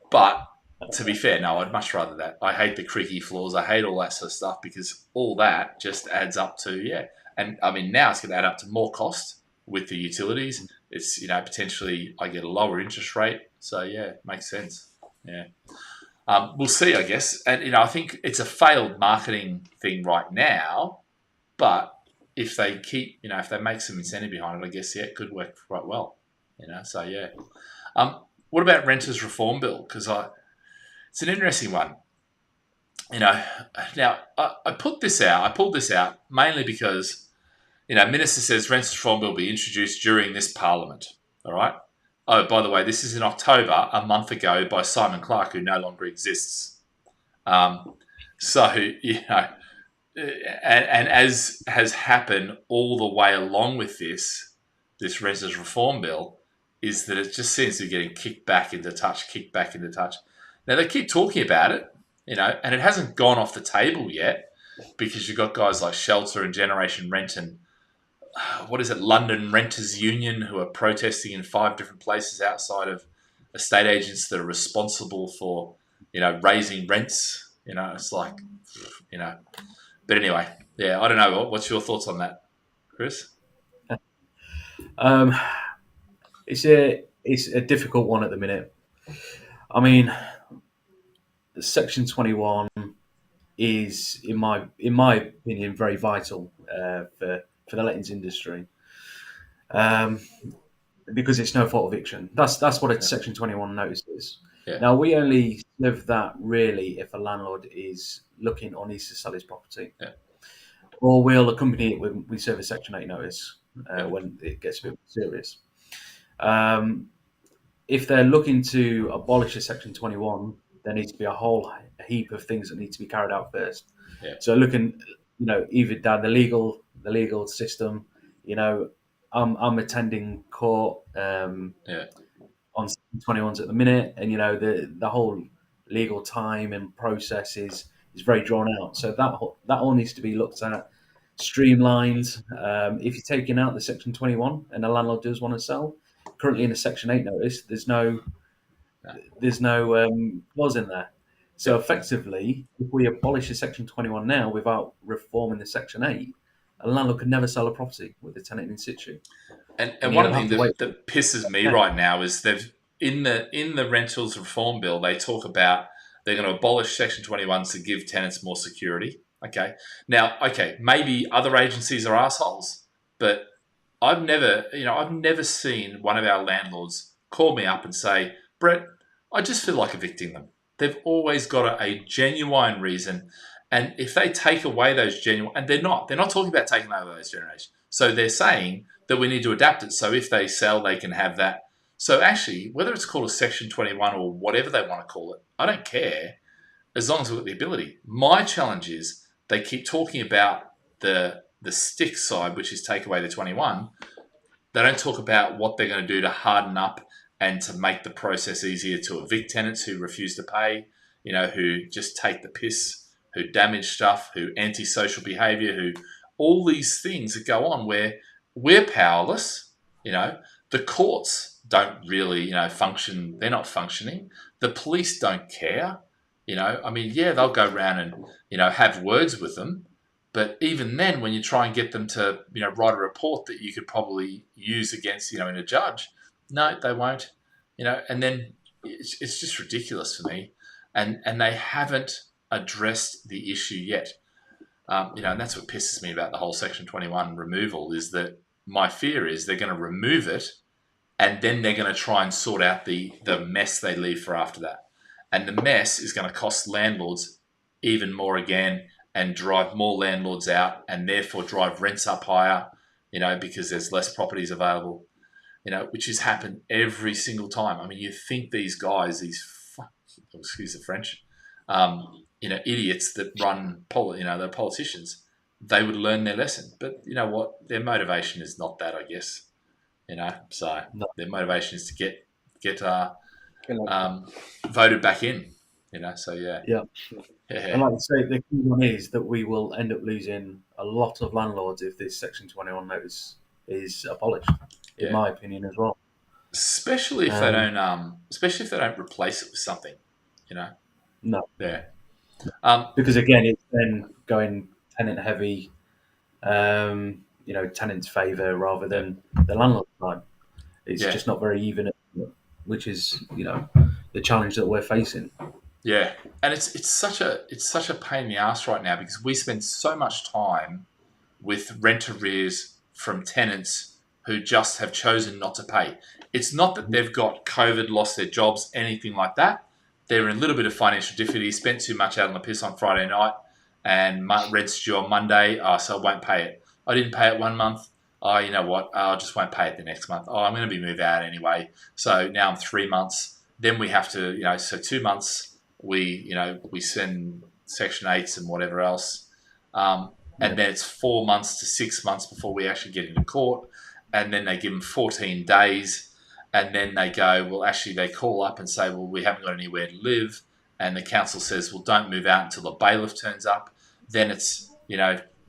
But to be fair, no, I'd much rather that. I hate the creaky floors. I hate all that sort of stuff, because all that just adds up to And I mean, now it's going to add up to more cost with the utilities. It's potentially I get a lower interest rate. So it makes sense. Yeah. We'll see, I guess. And I think it's a failed marketing thing right now, but if they keep, if they make some incentive behind it, I guess, it could work quite well, so yeah. What about renters reform bill? Because it's an interesting one. Now I pulled this out mainly because, Minister says renters reform bill will be introduced during this parliament. All right. Oh, by the way, this is in October, a month ago, by Simon Clarke, who no longer exists. And as has happened all the way along with this renters reform bill, is that it just seems to be getting kicked back into touch. Now, they keep talking about it, and it hasn't gone off the table yet, because you've got guys like Shelter and Generation Rent and, London Renters Union, who are protesting in 5 different places outside of estate agents that are responsible for, raising rents. It's like, But anyway, I don't know. What's your thoughts on that, Chris? It's a difficult one at the minute. I mean, Section 21 is, in my opinion, very vital for the lettings industry, because it's no fault eviction. That's what a Section 21 notice is. Yeah. Now, we only serve that really if a landlord is looking or needs to sell his property. Yeah. Or we'll accompany it when we serve a Section 8 notice when it gets a bit serious. If they're looking to abolish a Section 21, there needs to be a whole heap of things that need to be carried out first. Yeah. So looking, either down the legal system, I'm attending court on 21s at the minute, and the whole legal time and process is very drawn out. So that all needs to be looked at, streamlined. If you're taking out the Section 21 and the landlord does want to sell, currently in a Section 8 notice, there's no clause in there. So effectively, if we abolish the Section 21 now without reforming the Section 8, a landlord could never sell a property with a tenant in situ. And one of the things that pisses me right now is they've in the rentals reform bill, they talk about they're going to abolish Section 21 to give tenants more security. Okay. Now, maybe other agencies are assholes, but I've never seen one of our landlords call me up and say, Brett, I just feel like evicting them. They've always got a genuine reason. And if they take away those genuine, and they're not talking about taking away those generations. So they're saying that we need to adapt it. So if they sell, they can have that. So actually, whether it's called a Section 21 or whatever they want to call it, I don't care as long as we've got the ability. My challenge is they keep talking about the stick side, which is take away the 21. They don't talk about what they're going to do to harden up and to make the process easier to evict tenants who refuse to pay, who just take the piss, who damage stuff, who antisocial behaviour, who all these things that go on where we're powerless. The courts don't really, function. They're not functioning. The police don't care. They'll go around and, have words with them. But even then, when you try and get them to, write a report that you could probably use against, in a judge, no, they won't. And then it's just ridiculous for me. And they haven't addressed the issue yet. And that's what pisses me about the whole Section 21 removal is that my fear is they're going to remove it and then they're going to try and sort out the mess they leave for after that. And the mess is going to cost landlords even more again and drive more landlords out and therefore drive rents up higher, because there's less properties available, which has happened every single time. You think these guys, excuse the French, idiots that run, they're politicians, they would learn their lesson. But you know what? Their motivation is not that, I guess. So their motivation is to get voted back in. So yeah. Yeah. And like you say, the key one is that we will end up losing a lot of landlords if this Section 21 notice is abolished, in my opinion as well. Especially if they don't replace it with something, No. Yeah. Because again, it's then going tenant heavy, tenant's favour rather than the landlord's side. It's just not very even, which is, the challenge that we're facing. Yeah, and it's such a pain in the ass right now because we spend so much time with rent arrears from tenants who just have chosen not to pay. It's not that they've got COVID, lost their jobs, anything like that. They're in a little bit of financial difficulty, spent too much out on the piss on Friday night, and rent's due on Monday, so I won't pay it. I didn't pay it 1 month. Oh, you know what? I just won't pay it the next month. Oh, I'm going to be moved out anyway. So now I'm 3 months. Then we have to, so 2 months. We send Section 8s and whatever else. And then it's 4 months to 6 months before we actually get into court. And then they give them 14 days. And then they go, well, actually, they call up and say, well, we haven't got anywhere to live. And the council says, well, don't move out until the bailiff turns up. Then it's,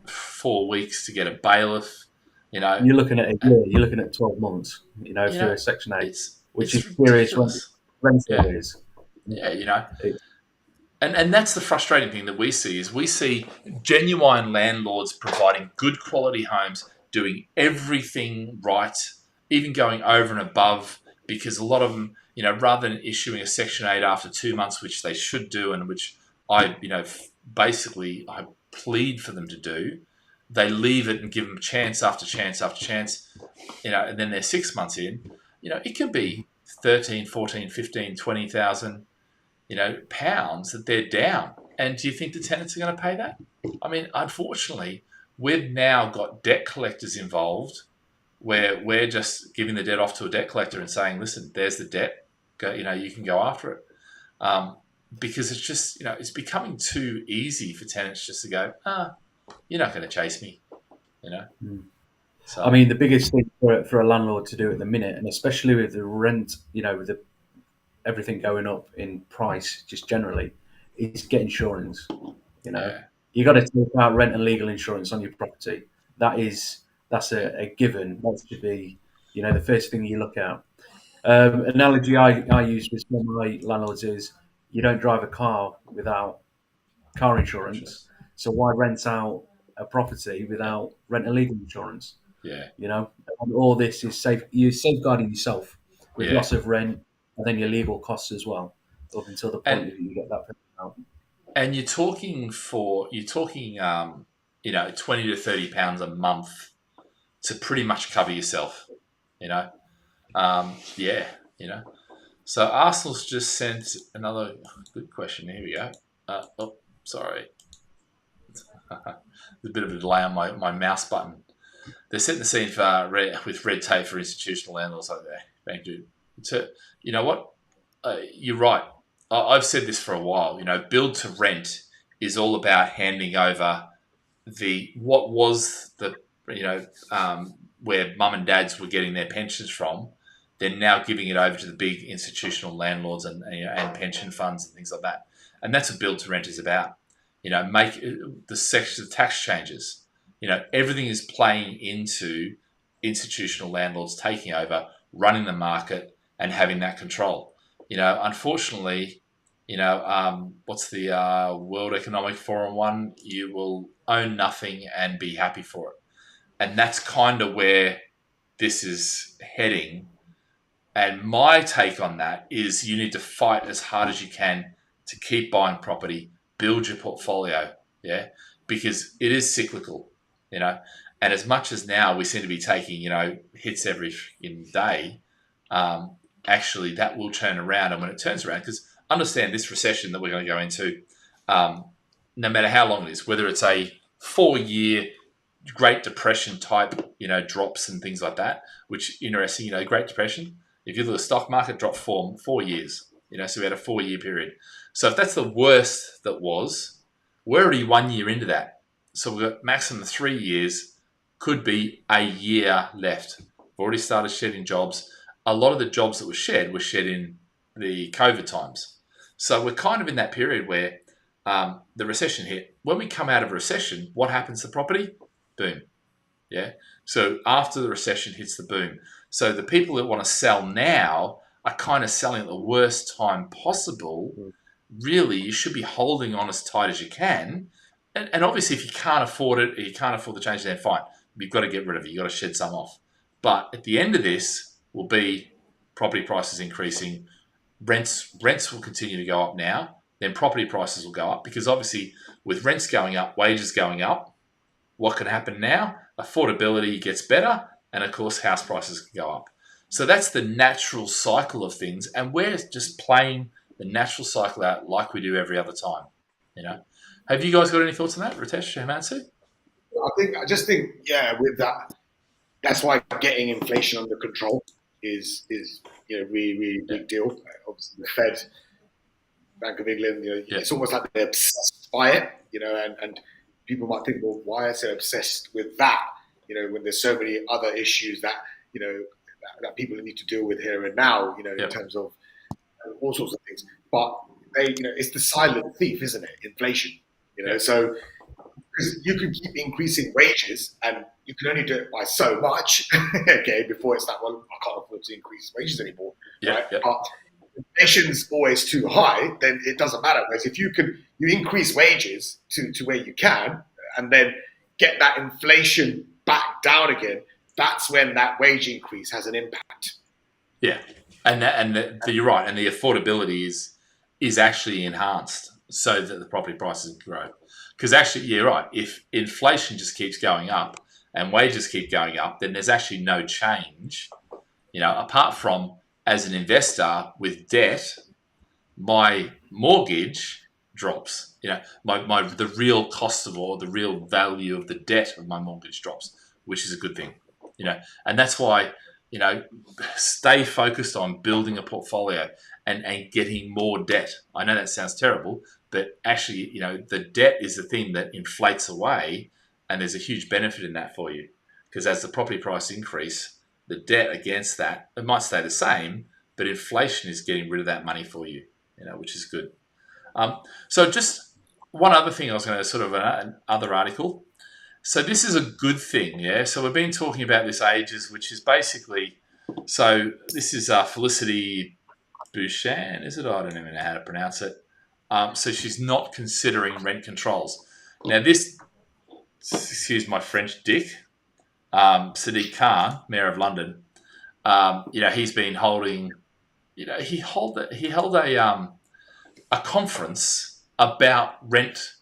4 weeks to get a bailiff. You're looking at a year. You're looking at 12 months, if you're a Section 8, which is serious rent arrears. Yeah, and that's the frustrating thing that we see is we see genuine landlords providing good quality homes, doing everything right, even going over and above, because a lot of them, rather than issuing a Section 8 after 2 months, which they should do and which I plead for them to do, they leave it and give them chance after chance after chance, and then they're 6 months in, it can be 13, 14, 15, 20,000, pounds that they're down. And do you think the tenants are going to pay that? Unfortunately, we've now got debt collectors involved where we're just giving the debt off to a debt collector and saying, listen, there's the debt, go, you can go after it. Because it's just, it's becoming too easy for tenants just to go, you're not going to chase me, So I mean, the biggest thing for a landlord to do at the minute, and especially with the rent, with everything going up in price, just generally, is get insurance. yeah, You got to take out rent and legal insurance on your property. That's a given. That should be, the first thing you look at. Analogy I use with some of my landlords is you don't drive a car without car insurance. So why rent out a property without rent and legal insurance? yeah, And all this is you're safeguarding yourself with yeah. loss of rent and then your legal costs as well, up until the point And that you get that payment out. and you're talking 20 to 30 pounds a month to pretty much cover yourself. You know, yeah, you know. So Arsenal's just sent another good question. Here we go. Sorry. There's a bit of a delay on my mouse button. They're setting the scene for with red tape for institutional landlords over there. Thank you. You know what? You're right. I've said this for a while. Build to rent is all about handing over what was where mum and dads were getting their pensions from. They're now giving it over to the big institutional landlords and pension funds and things like that. And that's what build to rent is about. Make the tax changes. Everything is playing into institutional landlords taking over, running the market, and having that control. Unfortunately, what's the World Economic Forum one? You will own nothing and be happy for it. And that's kind of where this is heading. And my take on that is you need to fight as hard as you can to keep buying property, build your portfolio, yeah, because it is cyclical, and as much as now we seem to be taking, hits every day, actually that will turn around. And when it turns around, because understand this recession that we're going to go into, no matter how long it is, whether it's a 4-year Great Depression type, drops and things like that, which interesting, Great Depression, if you look at the stock market, dropped 4 years, so we had a 4-year period. So if that's the worst that was, we're already 1 year into that. So we've got maximum 3 years, could be a year left. We've already started shedding jobs. A lot of the jobs that were shed in the COVID times. So we're kind of in that period where the recession hit. When we come out of a recession, what happens to property? Boom. Yeah. So after the recession hits the boom. So the people that want to sell now are kind of selling at the worst time possible. Really, you should be holding on as tight as you can. And obviously, if you can't afford it, or you can't afford the change, then fine. You've got to get rid of it. You've got to shed some off. But at the end of this will be property prices increasing. Rents will continue to go up now. Then property prices will go up because obviously with rents going up, wages going up, what can happen now? Affordability gets better. And of course, house prices can go up. So that's the natural cycle of things. And we're just playing the natural cycle out like we do every other time. Have you guys got any thoughts on that, Ritesh, Himansu? I just think, with that, that's why getting inflation under control is really, really big deal. Obviously, the Fed, Bank of England, it's almost like they're obsessed by it, and people might think, well, why is it obsessed with that? When there's so many other issues that that people need to deal with here and now, in terms of all sorts of things. But it's the silent thief, isn't it? Inflation, So because you can keep increasing wages, and you can only do it by so much, okay? Before it's like, well, I can't afford to increase wages anymore, right? But inflation's always too high, then it doesn't matter. Whereas if you increase wages to where you can, and then get that inflation back down again, that's when that wage increase has an impact. Yeah, and you're right, and the affordability is actually enhanced so that the property prices grow. Because actually, you're right. If inflation just keeps going up and wages keep going up, then there's actually no change. Apart from as an investor with debt, my mortgage drops. The real cost of or the real value of the debt of my mortgage drops, which is a good thing. And that's why stay focused on building a portfolio and getting more debt. I know that sounds terrible, but actually, the debt is the thing that inflates away, and there's a huge benefit in that for you. because as the property price increase, the debt against that, it might stay the same, but inflation is getting rid of that money for you, which is good. So just one other thing I was going to sort of another article. So this is a good thing, yeah? So we've been talking about this ages, which is basically, so this is Felicity Bouchan, is it? I don't even know how to pronounce it. So she's not considering rent controls. Now this, excuse my French, dick, Sadiq Khan, Mayor of London, he's been holding, he held a conference about rent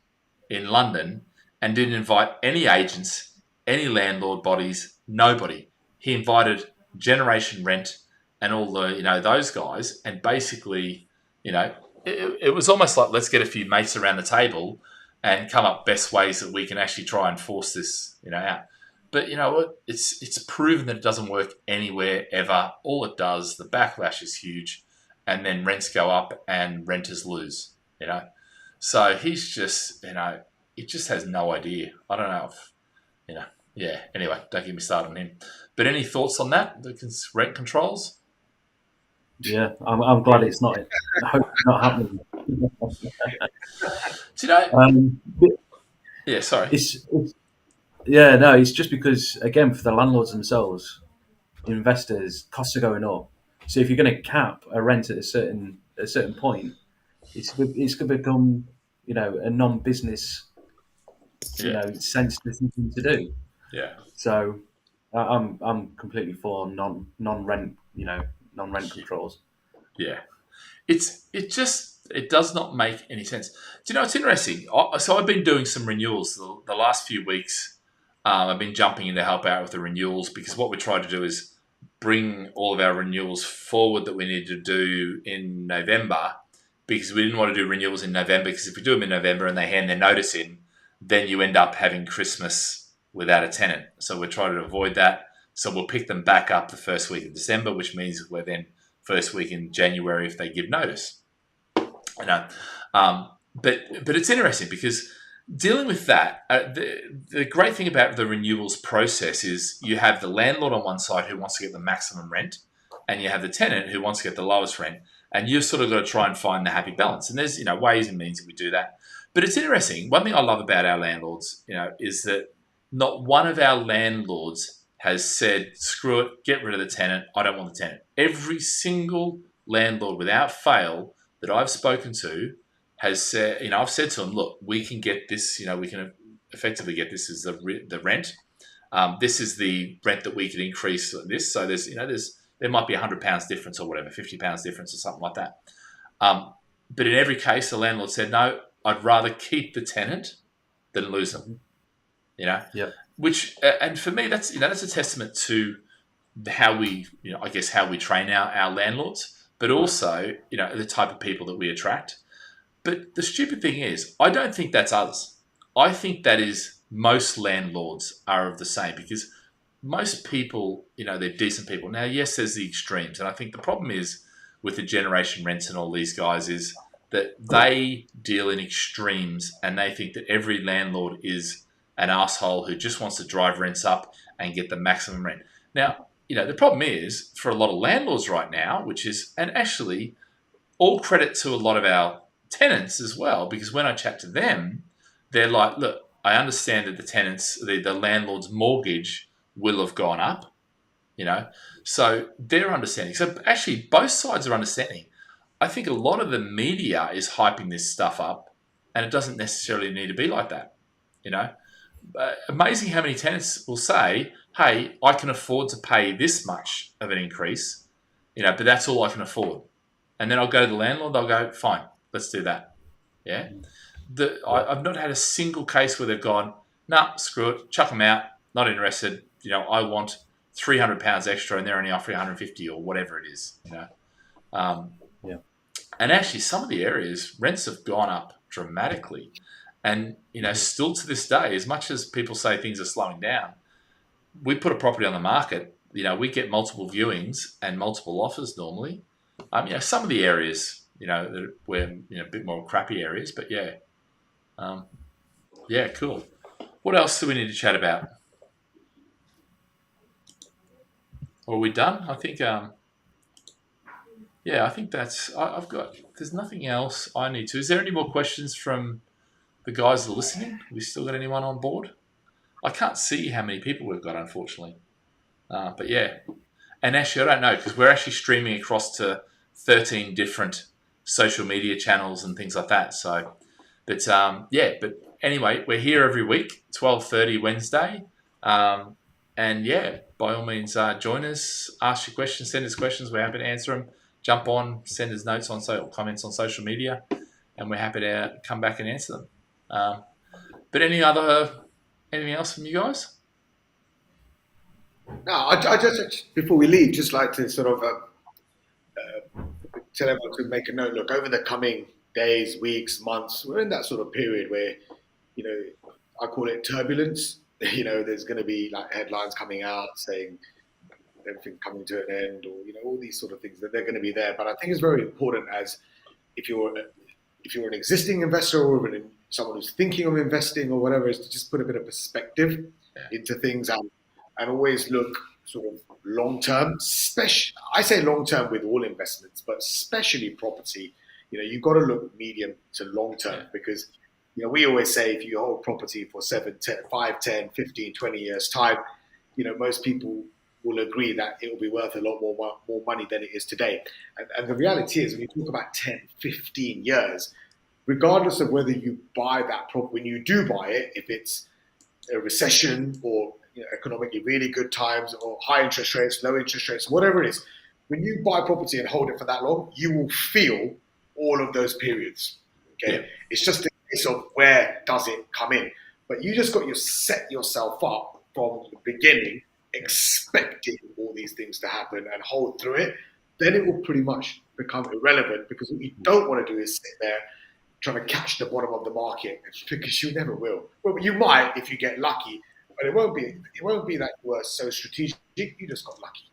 in London and didn't invite any agents, any landlord bodies, nobody. He invited Generation Rent and all the, those guys, and basically, it was almost like, let's get a few mates around the table and come up best ways that we can actually try and force this, out. But you know what? It's proven that it doesn't work anywhere ever. All it does, the backlash is huge, and then rents go up and renters lose. So he's just, he just has no idea. I don't know if, yeah. Anyway, don't get me started on him. But any thoughts on that? The rent controls? Yeah, I'm glad it's not. I hope it's not happening. Do you know? Yeah, sorry. It's just because, again, for the landlords themselves, investors, costs are going up. So if you're going to cap a rent at a certain point, it's going to become, a non-business, sensitive thing to do. Yeah. So I'm completely for non-rent, non-rent controls. Yeah. It does not make any sense. Do you know, it's interesting. So I've been doing some renewals the last few weeks. I've been jumping in to help out with the renewals, because what we try to do is bring all of our renewals forward that we need to do in November, because we didn't want to do renewals in November, because if we do them in November and they hand their notice in, then you end up having Christmas without a tenant. So we're trying to avoid that. So we'll pick them back up the first week of December, which means we're then first week in January if they give notice. But it's interesting because dealing with that, the great thing about the renewals process is you have the landlord on one side who wants to get the maximum rent, and you have the tenant who wants to get the lowest rent, and you've sort of got to try and find the happy balance. And there's ways and means that we do that. But it's interesting. One thing I love about our landlords, is that not one of our landlords has said, screw it, get rid of the tenant, I don't want the tenant. Every single landlord without fail that I've spoken to has said, I've said to them, look, we can get this, we can effectively get this as the rent. This is the rent that we can increase this. So there might be £100 difference or whatever, £50 difference or something like that. But in every case, the landlord said, no, I'd rather keep the tenant than lose them. Yeah. Which, and for me, that's a testament to how we, how we train our landlords, but also, the type of people that we attract. But the stupid thing is, I don't think that's us. I think that is most landlords are of the same, because most people, they're decent people. Now, yes, there's the extremes. And I think the problem is with the Generation Rents and all these guys is that they deal in extremes, and they think that every landlord is an asshole who just wants to drive rents up and get the maximum rent. Now, the problem is for a lot of landlords right now, and actually all credit to a lot of our tenants as well, because when I chat to them, they're like, look, I understand that the tenants, the landlord's mortgage will have gone up, so they're understanding. So actually both sides are understanding. I think a lot of the media is hyping this stuff up, and it doesn't necessarily need to be like that, Amazing how many tenants will say, hey, I can afford to pay this much of an increase, but that's all I can afford. And then I'll go to the landlord, they'll go, fine, let's do that. Yeah. I've not had a single case where they've gone, nah, screw it, chuck them out, not interested. I want £300 extra and they're only offering 150 or whatever it is. Yeah. And actually, some of the areas rents have gone up dramatically, and still to this day, as much as people say things are slowing down, we put a property on the market. We get multiple viewings and multiple offers normally. Some of the areas, we're a bit more crappy areas, but yeah. Yeah, cool. What else do we need to chat about? Or are we done? I think, I think that's, I've got, there's nothing else I need to. Is there any more questions from the guys that are listening? We still got anyone on board? I can't see how many people we've got, unfortunately. But yeah. And actually, I don't know, because we're actually streaming across to 13 different social media channels and things like that. So, but anyway, we're here every week, 12:30 Wednesday. And yeah, by all means, join us, ask your questions, send us questions. We're happy to answer them. Jump on, send us notes on comments on social media, and we're happy to come back and answer them. But anything else from you guys? No, I just, before we leave, just like to sort of tell everyone to make a note. Look, over the coming days, weeks, months, we're in that sort of period where, I call it turbulence. There's going to be like headlines coming out saying everything coming to an end, or all these sort of things, that they're going to be there. But I think it's very important, as if you're an existing investor or someone who's thinking of investing or whatever, is to just put a bit of perspective into things and always look sort of long term. I say long term with all investments, but especially property. You've got to look medium to long term, because we always say if you hold property for 7, 10, 5, 10, 15, 20 years time, most people will agree that it will be worth a lot more money than it is today. And the reality is, when you talk about 10, 15 years, regardless of whether you buy that property, when you do buy it, if it's a recession or economically really good times, or high interest rates, low interest rates, whatever it is, when you buy property and hold it for that long, you will feel all of those periods. Okay, It's just a case of where does it come in. But you just got to set yourself up from the beginning, expecting all these things to happen and hold through it. Then it will pretty much become irrelevant, because what you don't want to do is sit there trying to catch the bottom of the market, because you never will. Well, you might if you get lucky, but it won't be that you were so strategic. You just got lucky.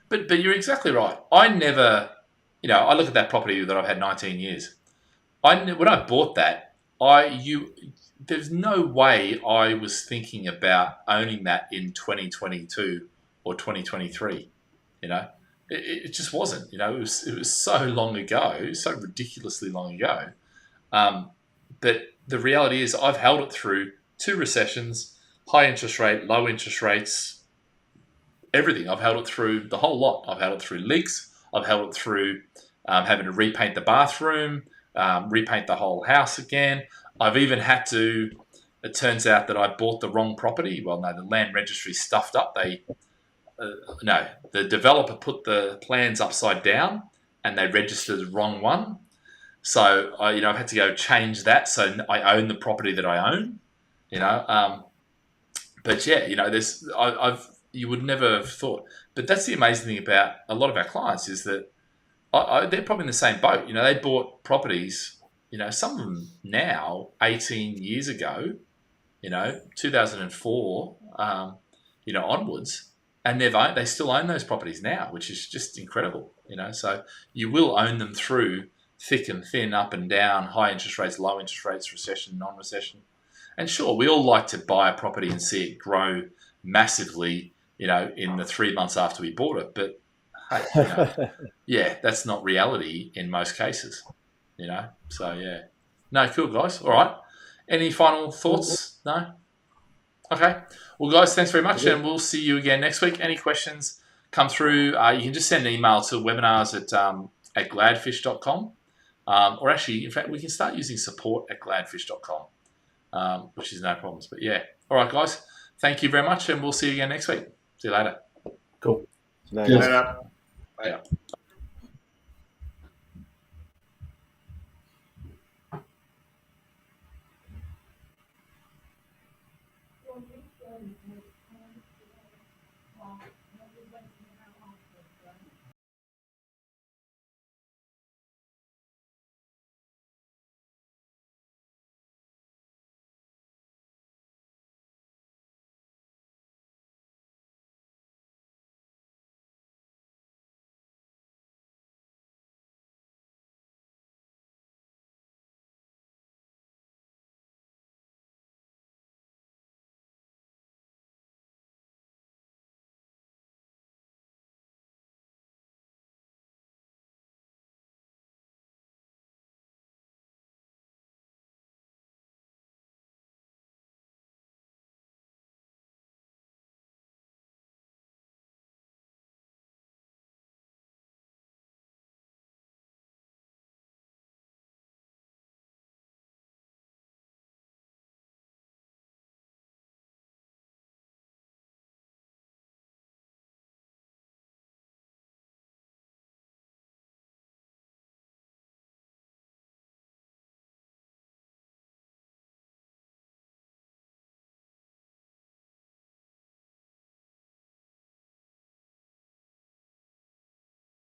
But you're exactly right. I never, I look at that property that I've had 19 years. When I bought that, there's no way I was thinking about owning that in 2022 or 2023. It just wasn't. It was so long ago, so ridiculously long ago. But the reality is, I've held it through 2 recessions, high interest rate, low interest rates, everything. I've held it through the whole lot. I've held it through leaks. I've held it through having to repaint the bathroom, repaint the whole house again. I've even had to. It turns out that I bought the wrong property. Well, no, the land registry stuffed up. The developer put the plans upside down, and they registered the wrong one. So I've had to go change that. So I own the property that I own. But yeah, you would never have thought. But that's the amazing thing about a lot of our clients, is that they're probably in the same boat. They bought properties, some of them now 18 years ago, 2004, onwards, and they still own those properties now, which is just incredible. So you will own them through thick and thin, up and down, high interest rates, low interest rates, recession, non-recession. And sure, we all like to buy a property and see it grow massively, in the 3 months after we bought it. But hey, that's not reality in most cases, So yeah, no, cool guys. All right. Any final thoughts? No. Okay. Well, guys, thanks very much, and we'll see you again next week. Any questions come through? You can just send an email to webinars@gladfish.com. Or actually, in fact, we can start using support@gladfish.com, which is no problems. But yeah. All right, guys. Thank you very much, and we'll see you again next week. See you later. Cool. Bye. Yeah.